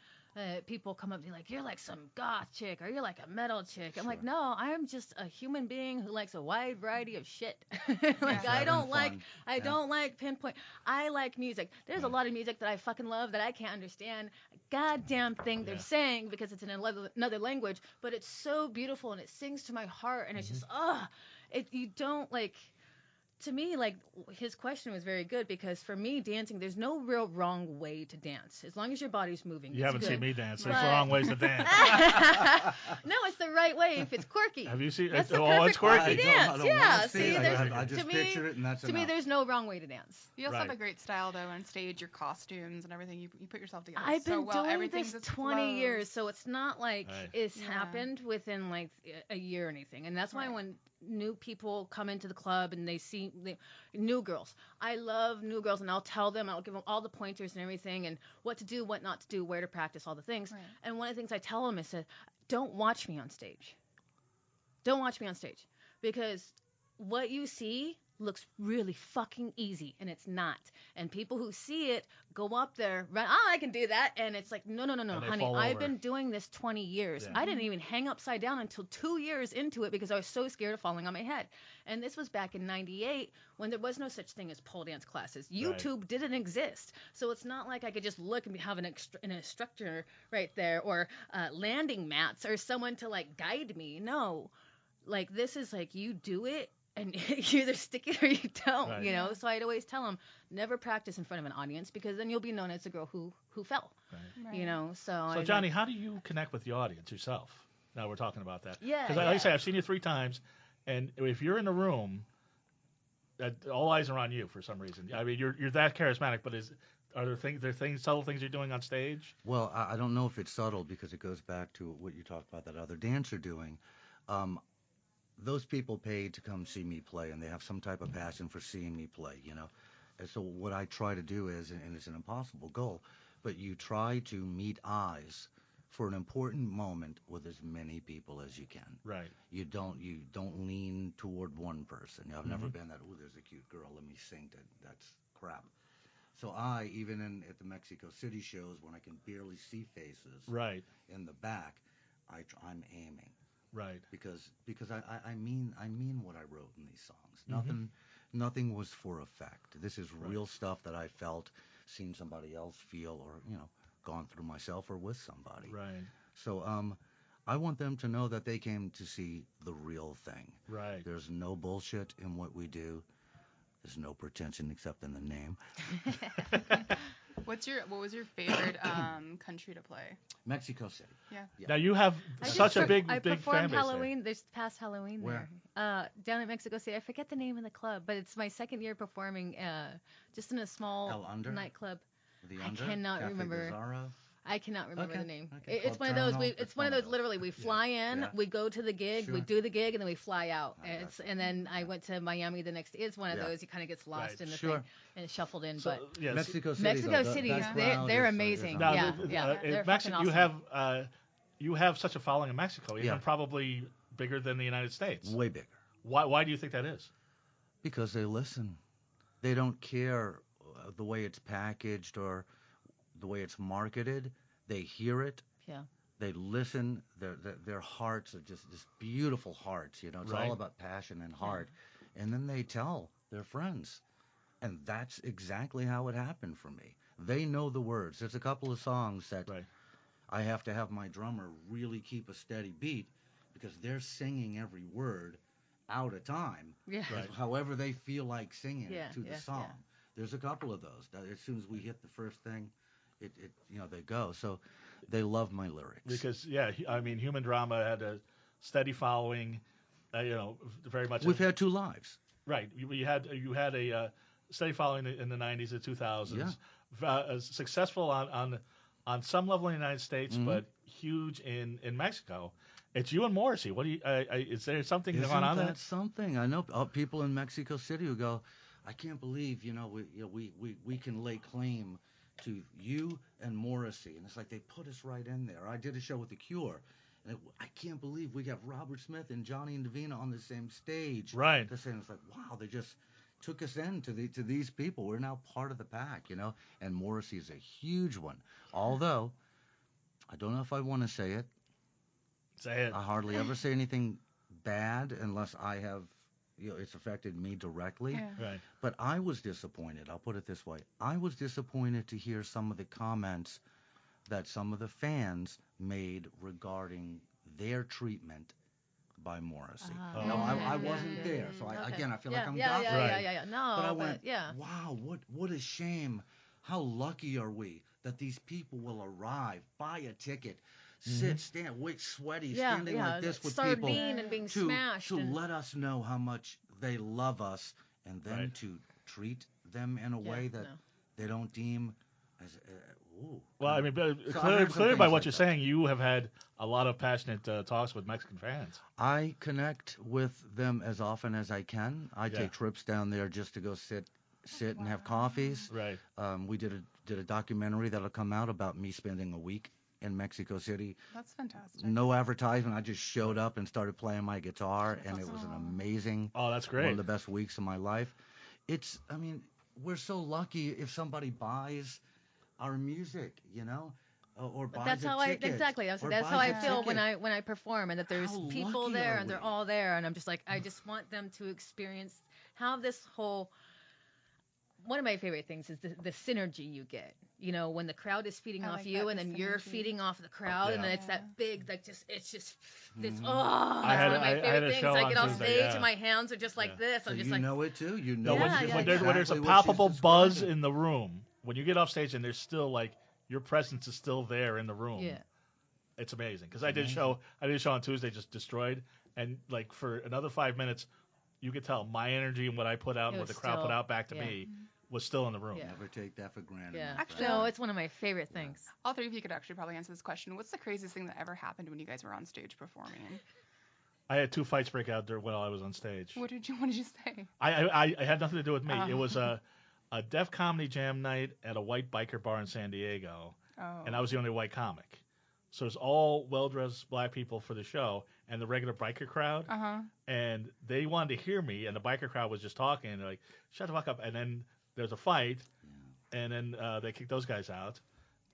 People come up to me like, you're like some goth chick, or you're like a metal chick. I'm like, no, I'm just a human being who likes a wide variety of shit. I don't like pinpoint. I like music. There's a lot of music that I fucking love that I can't understand a goddamn thing they're saying because it's in another language, but it's so beautiful and it sings to my heart and it's just, you don't like. To me, like, his question was very good because for me, dancing, there's no real wrong way to dance. As long as your body's moving. You haven't good. seen me dance. There's wrong ways to dance. No, it's the right way if it's quirky. Have you seen That's it? the It's perfect quirky. dance. I See, I just picture it, and that's to me, there's no wrong way to dance. You also have a great style, though, on stage, your costumes and everything. You put yourself together I've so been well. doing Everything this just 20 flows. years, so it's not like it's happened within like a year or anything. And that's why when new people come into the club and they see new girls, I love new girls, and I'll tell them, I'll give them all the pointers and everything, and what to do, what not to do, where to practice, all the things. Right. And one of the things I tell them is that don't watch me on stage. Don't watch me on stage, because what you see looks really fucking easy, and it's not. And people who see it go up there, run, I can do that, and it's like, no, honey, I've been doing this 20 years. I didn't even hang upside down until 2 years into it because I was so scared of falling on my head. And this was back in 98 when there was no such thing as pole dance classes. YouTube didn't exist. So it's not like I could just look and have an instructor right there, or landing mats, or someone to like guide me. No, like this is like you do it, and you either stick it or you don't, So I'd always tell them, never practice in front of an audience, because then you'll be known as the girl who fell, right. So Johnny, how do you connect with the audience yourself? Now we're talking about that. Yeah. Because like I say, I've seen you 3 times, and if you're in a room, all eyes are on you for some reason. I mean, you're that charismatic, but are there subtle things you're doing on stage? Well, I don't know if it's subtle, because it goes back to what you talked about that other dancer doing. Those people paid to come see me play, and they have some type of passion for seeing me play, And so what I try to do is, and it's an impossible goal, but you try to meet eyes for an important moment with as many people as you can. Right. You don't lean toward one person. I've never been that, there's a cute girl, let me sing that's crap. So even at the Mexico City shows, when I can barely see faces in the back, I'm aiming. Right. Because I mean what I wrote in these songs. Nothing was for effect. This is real stuff that I felt, seen somebody else feel, or gone through myself or with somebody. Right. So I want them to know that they came to see the real thing. Right. There's no bullshit in what we do. There's no pretension except in the name. What was your favorite country to play? Mexico City. Yeah. Now you have such a big I fan performed base Halloween this past Halloween Where? there. Down at Mexico City. I forget the name of the club, but it's my second year performing just in a small nightclub. The I Under? cannot Cafe remember. Bizarro? I cannot remember the name. Okay. It's one of those. It's one of those. Literally, we fly in, we go to the gig, we do the gig, and then we fly out. And then I went to Miami the next day. It's one of those. You kind of gets lost in the thing and shuffled in. So, but Mexico City, they're amazing. Now, They're Mexico, fucking awesome. you have such a following in Mexico, even probably bigger than the United States. Way bigger. Why do you think that is? Because they listen. They don't care the way it's packaged or the way it's marketed. They hear it. Yeah. They listen. Their hearts are just beautiful hearts. You know, it's Right. all about passion and heart. And then they tell their friends. And that's exactly how it happened for me. They know the words. There's a couple of songs that Right. I have to have my drummer really keep a steady beat because they're singing every word out of time. Yeah. Right. However they feel like singing Yeah, it to the yeah, song. yeah. There's a couple of those. As soon as we hit the first thing, it they go. So they love my lyrics. Because I mean, Human Drama had a steady following. Very much. We've had 2 lives. Right. You had a steady following in the 90s and 2000s. Successful on some level in the United States, Mhm. but huge in Mexico. It's you and Morrissey. What do you? Is there something Isn't going on there? that something? I know people in Mexico City who go, I can't believe we can lay claim to you and Morrissey, and it's like they put us right in there. I did a show with The Cure, and I can't believe we got Robert Smith and Johnny Indovina on the same stage. Right. It's like, wow, they just took us in to these people. We're now part of the pack, and Morrissey is a huge one. Although I don't know if I want to say it. Say it. I hardly ever say anything bad unless I have, it's affected me directly. Yeah. Right. But I was disappointed. I'll put it this way. I was disappointed to hear some of the comments that some of the fans made regarding their treatment by Morrissey. Oh. Now, I Yeah, wasn't yeah, there, yeah, so okay. I feel yeah, like I'm yeah, gossiping. Right. No, But I went, yeah. wow, what a shame. How lucky are we that these people will arrive, buy a ticket, sit, stand, wait, sweaty, standing like this with people sardine and being to smashed. and, let us know how much they love us, and then Right. to treat them in a yeah, way that no. they don't deem as ooh. Well, I mean, but So I heard some clearly by things what like you're that. saying, you have had a lot of passionate talks with Mexican fans. I connect with them as often as I can. I Yeah. take trips down there just to go sit and have coffees. Right. We did a documentary that'll come out about me spending a week in Mexico City. That's fantastic. No advertisement. I just showed up and started playing my guitar, and it was an amazing, Oh, that's one great. of the best weeks of my life. I mean, we're so lucky if somebody buys our music, or But buys that's a how ticket. exactly. or That's how buys I a feel ticket. when I perform, and that there's How people lucky there are and they're we? all there, and I'm just like, I just want them to experience have this whole. One of my favorite things is the synergy you get. When the crowd is feeding I off like you, that, and the then you're synergy. feeding off the crowd, and then it's Yeah. that big, like, it's just this. Mhm. Oh, I that's had- one of my I had favorite a things. show I on get off Tuesday, stage yeah. and my hands are just like Yeah. this. So I'm just you like, know it too. You No, know when, Yeah, when, yeah, there, yeah. when there's a exactly what palpable she's buzz describing. in the room, when you get off stage and there's still like your presence is still there in the room, yeah. it's amazing. Because I did a show on Tuesday, just destroyed, and like for another 5 minutes, you could tell my energy and what I put out and It what the was crowd put still- out back to yeah. me was still in the room. Yeah. Never take that for granted. Yeah. my Actually, friend. No, it's one of my favorite things. All three of you could actually probably answer this question. What's the craziest thing that ever happened when you guys were on stage performing? I had 2 fights break out there while I was on stage. What did you say? I had nothing to do with me. Oh. It was a Def Comedy Jam night at a white biker bar in San Diego, Oh. and I was the only white comic. So it's all well-dressed black people for the show, and the regular biker crowd, Uh-huh. and they wanted to hear me, and the biker crowd was just talking, and they're like, shut the fuck up. And then there's a fight, and then they kicked those guys out,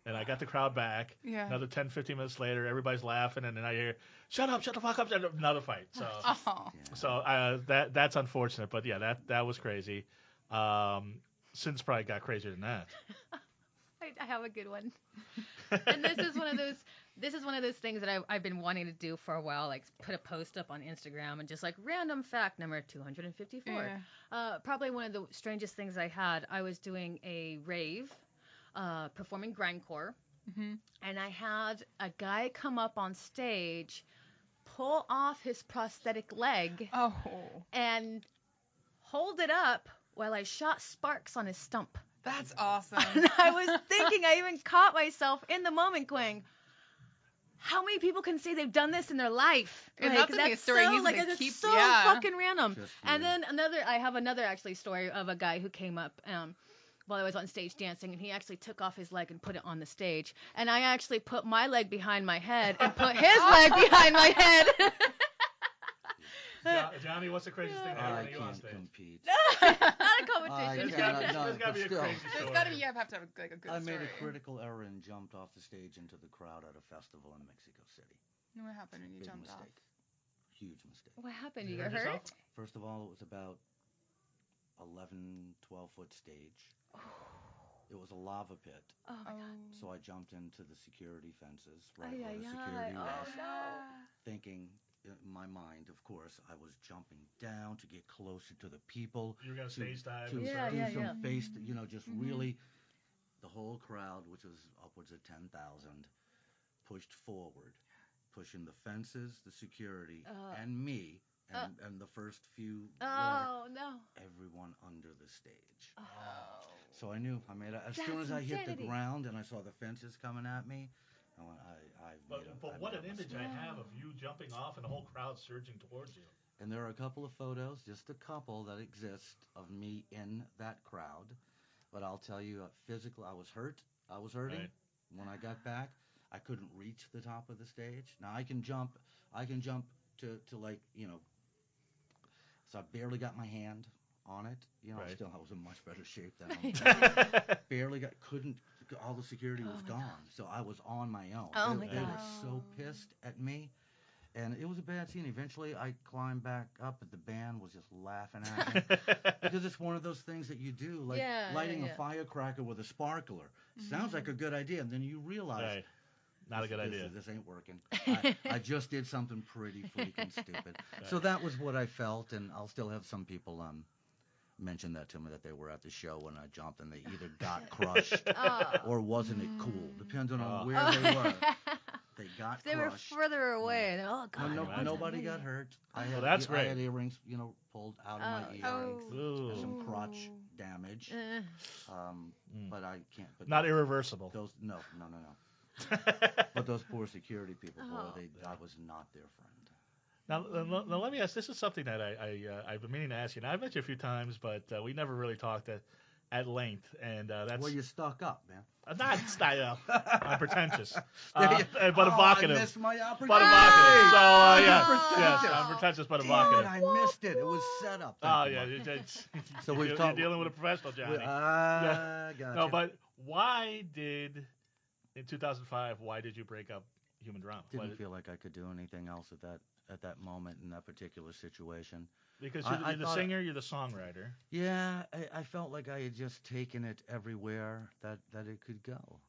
and I got the crowd back. Yeah. Another 10, 15 minutes later, everybody's laughing, and then I hear, shut the fuck up, another fight. So Oh. so that's unfortunate, but yeah, that was crazy. Since probably got crazier than that. I have a good one. And this is one of those things that I've been wanting to do for a while, like put a post up on Instagram and just like random fact number 254. Yeah. Probably one of the strangest things I had. I was doing a rave, performing grindcore, Mm-hmm. and I had a guy come up on stage, pull off his prosthetic leg, Oh. and hold it up while I shot sparks on his stump. That's awesome. And I was thinking, I even caught myself in the moment going, how many people can say they've done this in their life? And Like, that's gonna be a story so, he's like, gonna it's keep- so yeah. fucking random. Just And weird. then I have another actually story of a guy who came up while I was on stage dancing, and he actually took off his leg and put it on the stage. And I actually put my leg behind my head and put his leg behind my head. Johnny, what's the craziest thing that I happened to you on can't stage? compete. Not a I competition. cannot, no, There's got to but be a still. crazy There's story. got to be. You have to have like a good I story. made a critical error and jumped off the stage into the crowd at a festival in Mexico City. What happened when you Big jumped mistake. Huge mistake. What happened? Did You you got hurt hurt? yourself? First of all, it was about 11, 12-foot stage. It was a lava pit, Oh my God. so I jumped into the security fences right Ay, where ay, the ay. security was, Oh no. thinking in my mind, of course, I was jumping down to get closer to the people, You were going to stage dive. to and Yeah, surf? do yeah, some yeah. face, just really, the whole crowd, which was upwards of 10,000, pushed forward, pushing the fences, the security, and me, and the first few, whatever, Oh no. everyone under the stage. Oh. So I knew, as soon That's as I hit the insanity. ground and I saw the fences coming at me, I went, But what an image I have of you jumping off and the whole crowd surging towards you. And there are a couple of photos, just a couple that exist of me in that crowd. But I'll tell you, physically, I was hurt. I was hurting. Right. When I got back, I couldn't reach the top of the stage. Now I can jump to like, so I barely got my hand on it. Right. Still I was in much better shape than I'm barely couldn't, all the security was my gone. God. So I was on my own. Oh my They God. were so pissed at me. And it was a bad scene. Eventually, I climbed back up, but the band was just laughing at me. Because it's one of those things that you do, like lighting a firecracker with a sparkler. Sounds like a good idea, and then you realize, Right. Not a good idea. This ain't working. I just did something pretty freaking stupid. So that was what I felt, and I'll still have some people mention that to me, that they were at the show when I jumped, and they either got crushed or wasn't it cool, depending on where they were. They got They were crushed. further away. Oh God. Nobody got hurt. Well, that's I great. had earrings, pulled out of my earrings. Ooh. And some crotch damage. But I can't. But Not irreversible. those no. But those poor security people, I was not their friend. Now, let me ask. This is something that I've been meaning to ask you. And I've met you a few times, but we never really talked at length. And that's Well, you stuck up, man. not style. I'm pretentious, But but evocative. I missed my opportunity. But evocative. So Pretentious. yes, I'm pretentious but Damn evocative. it, I missed it. It was set up. Oh Thank you, yeah, Mark. so we've you're talked- dealing with a professional, Johnny. Gotcha. No, but why did in 2005? Why did you break up Human Drama? Didn't feel like I could do anything else at that moment in that particular situation. Because I you're the thought- singer, you're the songwriter. Yeah, I felt like I had just taken it everywhere that it could go.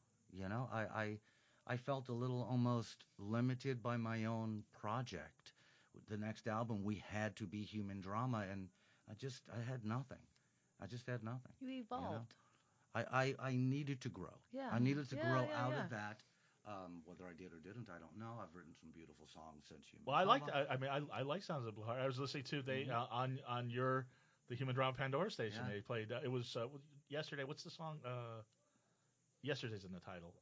I felt a little almost limited by my own project. The next album, we had to be Human Drama, and I had nothing. I just had nothing. You evolved. I needed to grow. Yeah. I needed to grow out yeah. of that. Whether I did or didn't, I don't know. I've written some beautiful songs since Human Well, I Drama. like. I like Sounds of Blue Heart. I was listening to on the Human Drama Pandora station. Yeah. They played. It was yesterday. What's the song? Yesterday's in the title.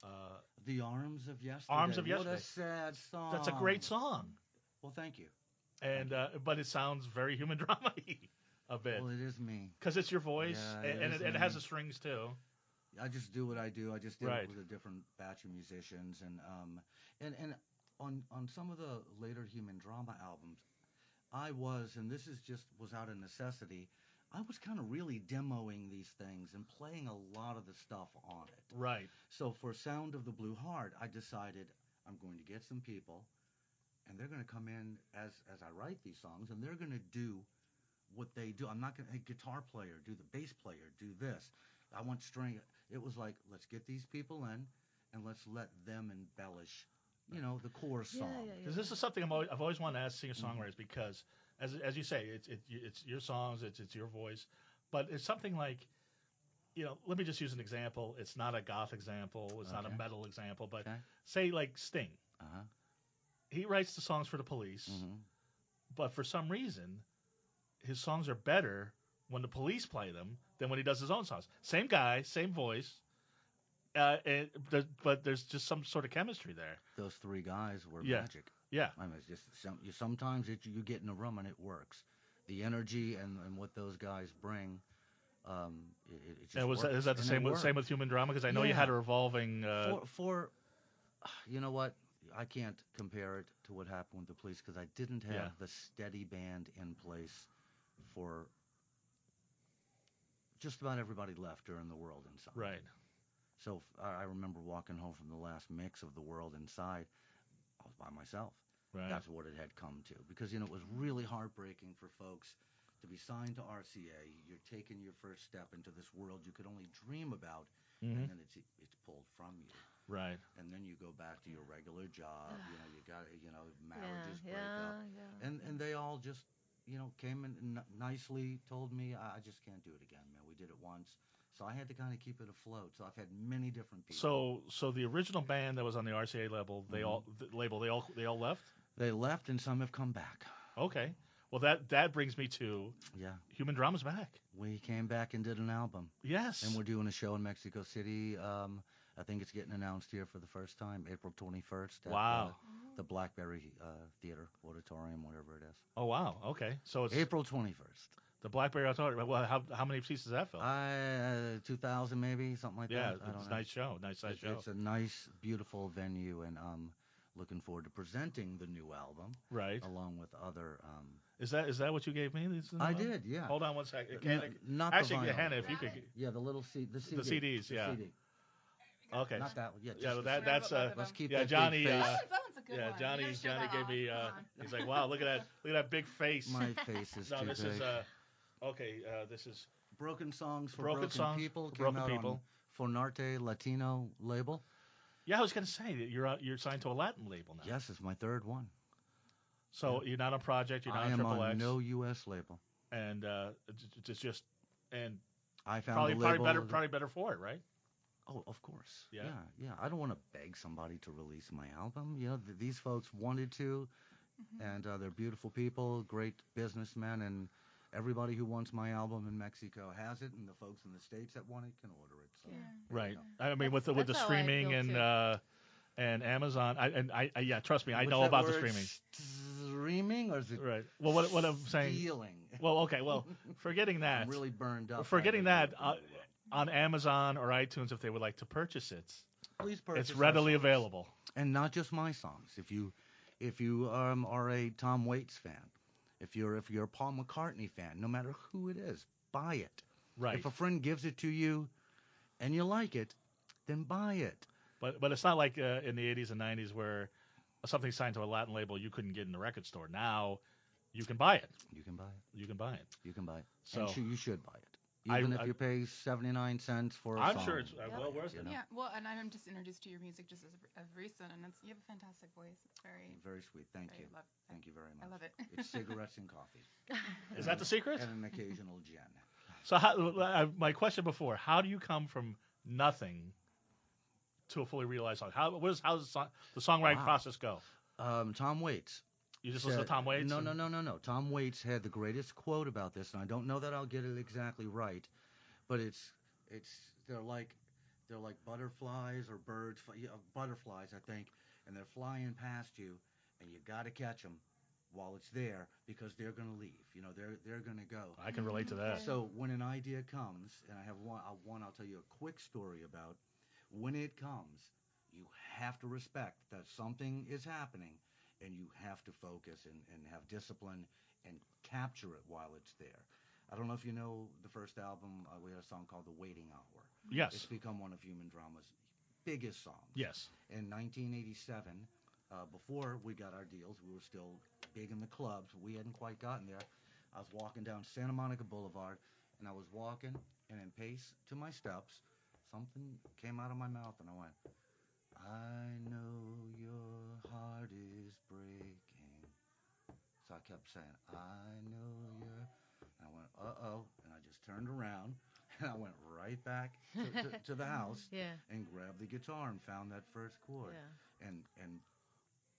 The Arms of Yesterday. Arms of Yesterday. What a sad song. That's a great song. Well, thank you. And but it sounds very Human Drama-y a bit. Well, it is me. Because it's your voice, Yeah, and is it has me. the strings too. I just do what I do. I just did Right. it with a different batch of musicians, and on some of the later Human Drama albums, I was, and this was out of necessity, I was kind of really demoing these things and playing a lot of the stuff on it. Right. So for Sound of the Blue Heart, I decided I'm going to get some people, and they're going to come in as I write these songs, and they're going to do what they do. I'm not going to, guitar player, do the bass player, do this. I want string. It was like, let's get these people in, and let's let them embellish, the core song. Because this is something I've always wanted to ask singer-songwriters because, as you say, it's your songs, it's your voice, but it's something like, let me just use an example. It's not a goth example. It's not a metal example, but say like Sting. Uh-huh. He writes the songs for the Police, Mm-hmm. but for some reason, his songs are better when the Police play them than when he does his own songs. Same guy, same voice, but there's just some sort of chemistry there. Those three guys were Yeah. magic. Yeah. I mean, it's just sometimes you get in a room and it works. The energy and what those guys bring, it just works. Is that the And same it with worked. Human Drama? Because I know you Yeah. had a revolving. For you know what, I can't compare it to what happened with the Police because I didn't have Yeah. the steady band in place for just about everybody left during the World Inside. Right. So I remember walking home from the last mix of the World Inside. I was by myself. Right. That's what it had come to. Because, it was really heartbreaking for folks to be signed to RCA. You're taking your first step into this world you could only dream about, Mhm. and then it's pulled from you. Right. And then you go back to your regular job. You got, marriages break yeah, up. yeah. And they all just, came in and nicely told me, I just can't do it again, man. We did it once. So I had to kind of keep it afloat. So I've had many different people. So the original band that was on the RCA label, they all left. They left, and some have come back. Okay. Well, that brings me to Yeah. Human Drama's back. We came back and did an album. Yes. And we're doing a show in Mexico City. I think it's getting announced here for the first time, April 21st. At, Wow. the Blackberry Theater, Auditorium, whatever it is. Oh wow. Okay. So it's April 21st. the Blackberry Authority. Well, how many seats does that fill? 2,000 maybe, something like Yeah, that. I don't it's a know. nice show. Nice size show. It's a nice, beautiful venue, and I'm looking forward to presenting the new album Right. along with other. Is that what you gave me? I did, yeah. Hold on one second. Not Actually, the vinyl. Hannah, if you could. Yeah, the little CD. The CDs, yeah. CD. Okay. Not that one. Yeah, Yeah, just well, the that's both of Let's them. keep yeah, that Johnny. big face. That one's a good Yeah, one. Johnny. You gotta show Johnny that gave off. me. Come on. He's like, wow, look at that big face. My face is No, too this big. is okay. This is Broken Songs for Broken Broken Songs People for came Broken out People. on Fonarte Latino label. Yeah, I was gonna say that you're signed to a Latin label now. Yes, it's my third one. So you're not on Project. You're not I on am Triple on X. no U.S. label. And it's just and I found probably the label. probably better for it, right? Oh, of course. Yeah. Yeah. I don't want to beg somebody to release my album. These folks wanted to, and they're beautiful people, great businessmen, and everybody who wants my album in Mexico has it, and the folks in the States that want it can order it. So, Right. I mean, with the That's how I streaming feel, and Amazon, I yeah, trust me, I What's know that about the word? streaming. Streaming, or is it Right. Well, what I'm saying. stealing? Well, okay. Well, forgetting that. I'm really burned up. Forgetting that on Amazon or iTunes, if they would like to purchase it, Please purchase. it's readily our songs. available. And not just my songs. If you are a Tom Waits fan, if you're a Paul McCartney fan, no matter who it is, buy it. Right. If a friend gives it to you, and you like it, then buy it. But it's not like in the 80s and 90s where something signed to a Latin label you couldn't get in the record store. Now you can buy it. You can buy it. You can buy it. You can buy it. So And you should buy it. Even if you pay 79 cents for a song. I'm sure it's well worth it. Yeah, well, and I'm just introduced to your music just of recent, and you have a fantastic voice. It's very Sweet. Thank you. Thank you very much. I love it. It's cigarettes and coffee. Is that the secret? And an occasional gin. So my question before, how do you come from nothing to a fully realized song? How does the songwriting process go? Tom Waits. You just listen to Tom Waits? No. Tom Waits had the greatest quote about this, and I don't know that I'll get it exactly right, but they're like butterflies or birds, butterflies, I think, and they're flying past you, and you got to catch them while it's there because they're going to leave. They're going to go. I can relate to that. So when an idea comes, and I have one I'll tell you a quick story about. When it comes, you have to respect that something is happening, and you have to focus and have discipline and capture it while it's there. I don't know if you know the first album. We had a song called The Waiting Hour. Yes. It's become one of Human Drama's biggest songs. Yes. In 1987, before we got our deals, we were still big in the clubs. We hadn't quite gotten there. I was walking down Santa Monica Boulevard, and I was walking, and in pace to my steps, something came out of my mouth, and I went, I know your heart is breaking. So I kept saying, I know your... And I went, uh-oh, and I just turned around, and I went right back to the house and grabbed the guitar and found that first chord. Yeah. And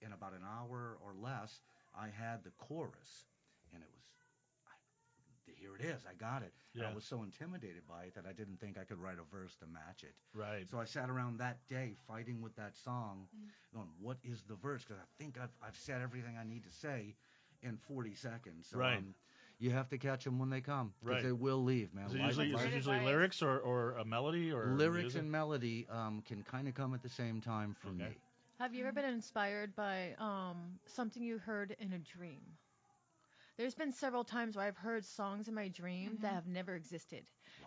in about an hour or less, I had the chorus, and it was, here it is, I got it. Yeah. And I was so intimidated by it that I didn't think I could write a verse to match it. Right. So I sat around that day fighting with that song, going, what is the verse? Because I think I've said everything I need to say in 40 seconds. So, right. You have to catch them when they come, because right. they will leave, man. Is it usually lyrics or a melody or lyrics music? and melody can kind of come at the same time for me. Have you ever been inspired by something you heard in a dream? There's been several times where I've heard songs in my dream that have never existed,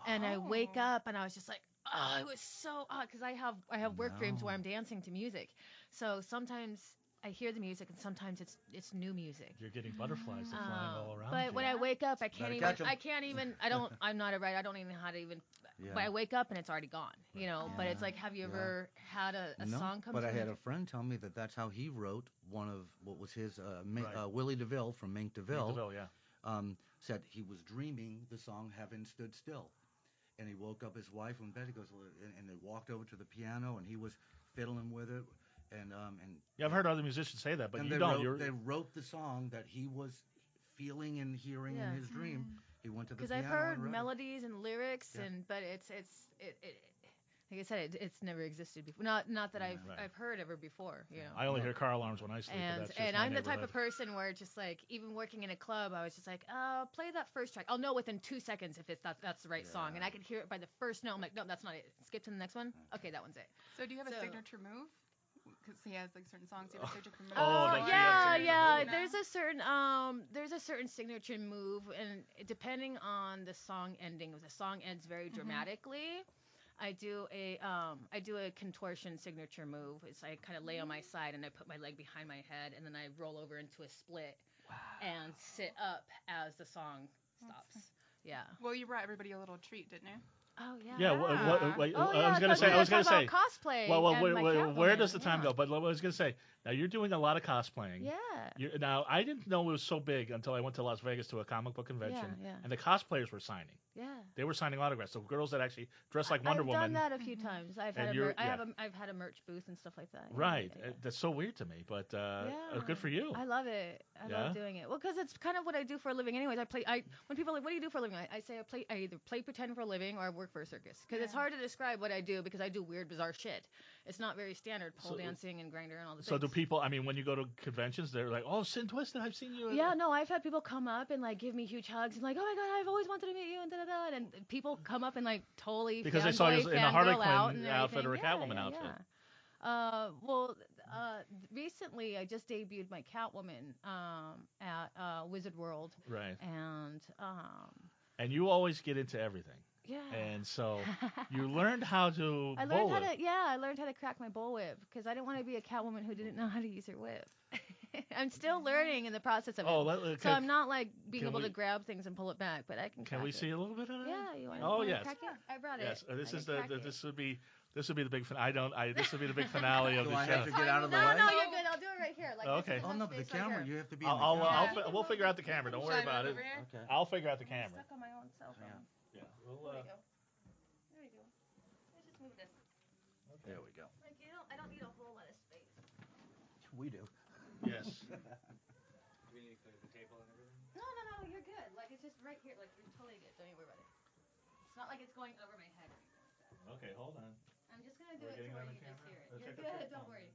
and I wake Oh. up and I was just like, oh, it was so odd because I have work dreams where No. I'm dancing to music, so sometimes I hear the music and sometimes it's new music. You're getting butterflies that are flying all around But you. when I wake up, Better catch 'em. I'm not a writer. I don't even know how to even. Yeah. But I wake up and it's already gone, you know. But it's Yeah. like, have you Yeah. ever had a No, song come but to I you? had a friend tell me that that's how he wrote one of what was his Right. Willie DeVille from Mink DeVille. DeVille, yeah. Said he was dreaming the song "Heaven Stood Still," and he woke up his wife in bed. He goes, "Well," and they walked over to the piano, and he was fiddling with it, and Yeah, I've heard other musicians say that, but and you they don't. wrote You're, they wrote the song that he was feeling and hearing in Yeah. his dream. He went to the Because piano I've heard and wrote it. melodies and lyrics, Yeah. but like I said, it's never existed before. Not that Right. I've heard ever before, you know. I only hear car alarms when I sleep, but And that's just my I'm the type neighborhood. of person where just like even working in a club, I was just like, play that first track. I'll know within 2 seconds if that's the right song, and I can hear it by the first note. I'm like, no, that's not it. Skip to the next one. Okay, that one's it. So do you have a So- signature move? Because he has like certain songs. Do you have a signature move? Oh, Oh does she have yeah, signature yeah. move? There's a certain signature move, and depending on the song ending, if the song ends very dramatically, I do a contortion signature move. It's I kind of lay on my side and I put my leg behind my head and then I roll over into a split and sit up as the song stops. Yeah. Well, you brought everybody a little treat, didn't you? Oh yeah. Yeah, Oh, I was gonna say. about cosplay. Well, and my where Catwoman, does the time yeah. go? But I was gonna say, now you're doing a lot of cosplaying. Yeah. Now I didn't know it was so big until I went to Las Vegas to a comic book convention, Yeah. and the cosplayers were signing. Yeah. They were signing autographs. So girls that actually dress like Wonder I've Woman. done that a few times. I've had And I've had a merch booth and stuff like that. Yeah, Right. yeah, yeah. That's so weird to me, but good for you. I love it. I love doing it. Well, because it's kind of what I do for a living, anyways. When people are like, "What do you do for a living?" I say I either play pretend for a living or I work for a circus. Because it's hard to describe what I do because I do weird, bizarre shit. It's not very standard pole dancing and grinder and all the So things. do people? I mean, when you go to conventions, they're like, "Oh, Sin Twisted, I've seen you." Yeah, no, I've had people come up and like give me huge hugs and like, "Oh my god, I've always wanted to meet you," and da da da. And people come up and like totally Because they saw you in a Harley Quinn outfit or a everything. Catwoman outfit. Recently I just debuted my Catwoman at Wizard World, Right. and you always get into everything. yeah. And so you learned how to I learned bullwhip. I learned how to crack my bullwhip because I didn't want to be a Catwoman who didn't know how to use her whip. I'm still learning in the process of it. So I'm not like being able to grab things and pull it back, but I can. Can crack we it. see a little bit of that? Yeah, you want? Oh yes. Crack it? I brought it. Yes. This I is can the crack it. this would be the big this would be the big finale of Do the I show. have to get out of the No, way? no, you're good. I'll do it right here. Like Okay. This is Oh no, enough but the space right camera, here. you have to be in the camera. We'll figure out the camera. Don't worry Should I about move it. over here? Okay. I'll figure out the I'm camera. stuck on my own cell phone. Yeah. We'll, There we go. There we go. Let's just move this. There we go. Like I don't need a whole lot of space. We do. Yes. Do we need to clear the table and everything? No, you're good. Like it's just right here. Like you're totally good. Don't even worry about it. It's not like it's going over my head or anything like that. Okay. Hold on. I'm just gonna do We're it to getting where on you the just camera? hear it. Let's You're check the good. tape. Don't worry.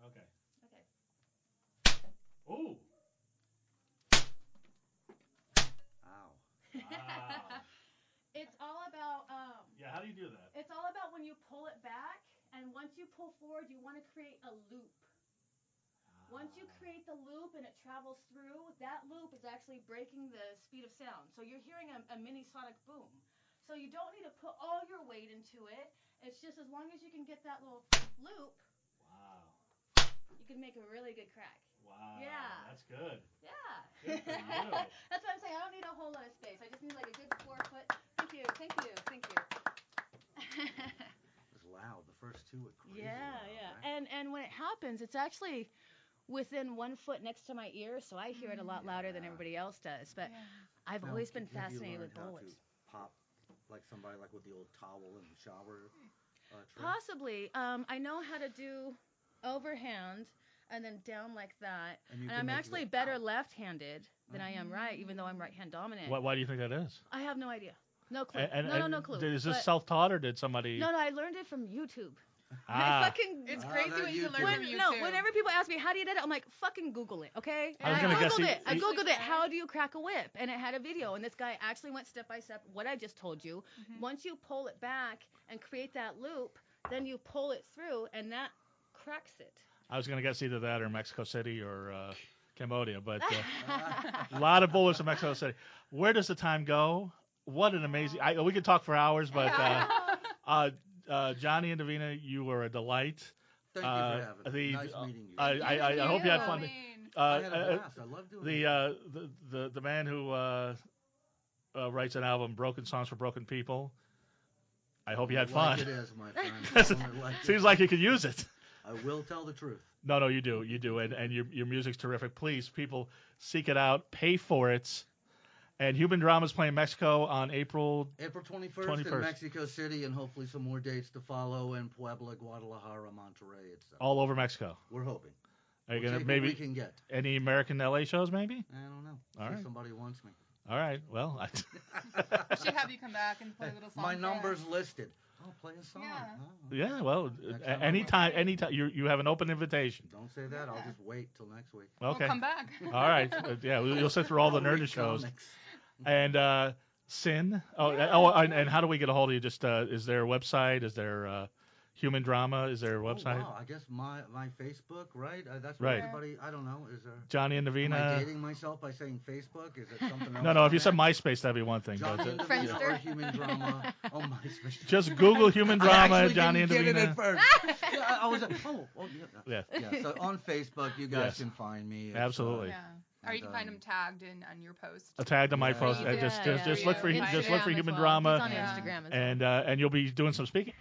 Okay. Okay. Ooh. Ow. Wow. It's all about Yeah. How do you do that? It's all about when you pull it back, and once you pull forward, you want to create a loop. Once you create the loop and it travels through, that loop is actually breaking the speed of sound. So you're hearing a mini sonic boom. So you don't need to put all your weight into it. It's just as long as you can get that little loop, Wow. you can make a really good crack. Wow. Yeah. That's good. Yeah. Good for you. That's what I'm saying. I don't need a whole lot of space. I just need like a good 4 foot. Thank you. It was loud. The first two were crazy Yeah, loud, yeah. right? And when it happens, it's actually within 1 foot next to my ear, so I hear it a lot louder than everybody else does. But I've Now, always been have you fascinated with learned how bullwhips. to pop like somebody like with the old towel in the shower trick? Possibly. I know how to do overhand and then down like that. And you And can I'm make it actually go, better ow. left-handed than I am right, even though I'm right-hand dominant. Why do you think that is? I have no idea. No clue. And No clue. Is this But- self-taught or did somebody? No, I learned it from YouTube. Ah. I fucking It's Ah, crazy that what you can YouTube. learn from YouTube. No, whenever people ask me how do you do it, I'm like, fucking Google it, okay? I was And gonna guess Googled he- it. I he- Googled it. How do you crack a whip? And it had a video, and this guy actually went step by step. What I just told you. Once you pull it back and create that loop, then you pull it through, and that cracks it. I was going to guess either that or Mexico City or Cambodia, but a lot of bullets in Mexico City. Where does the time go? What an amazing... we could talk for hours, but Johnny and Indovina, you were a delight. Thank you for having me. Nice meeting you. I hope you had fun. I had a blast. I love doing it. The man who writes an album, Broken Songs for Broken People, I hope you had fun. It is, my friend. Seems like you could use it. I will tell the truth. No, you do, and your music's terrific. Please, people, seek it out, pay for it. And Human Drama's playing Mexico on April 21st in Mexico City, and hopefully some more dates to follow in Puebla, Guadalajara, Monterrey, etc. All over Mexico. We're hoping. Are you we'll gonna take maybe what we can get. Any American LA shows? Maybe. I don't know. All right. Somebody wants me. All right. Well, We should have you come back and play a little song. My for number's us. listed. I'll play a song. Yeah. Oh. yeah. Well, anytime. You have an open invitation. Don't say that. I'll just wait till next week. Okay. We'll come back. All right. Yeah, you'll sit through all the Nerdist shows. Comics. And Sin. And how do we get a hold of you? Just is there a website? Is there Human Drama? Is there a website? Oh, wow. I guess my Facebook, right? That's what Right. everybody. I don't know. Is there? Johnny and Am I Indovina. dating myself by saying Facebook? Is it something else? No. If you said MySpace, that'd be one thing. Johnny and But, Indovina Friendster. or Human Drama. Oh, MySpace. just Google Human Drama I and Johnny and actually didn't get it Indovina. at first. Yeah, I was like, Yeah. yeah. So on Facebook, you guys Yes. can find me. It's, Absolutely. Yeah. Or you can find them tagged on your post. Tagged on my Yeah. post. Yeah, Just look for Instagram just look for as Human well. Drama, He's on Yeah. Instagram as well. and you'll be doing some speaking.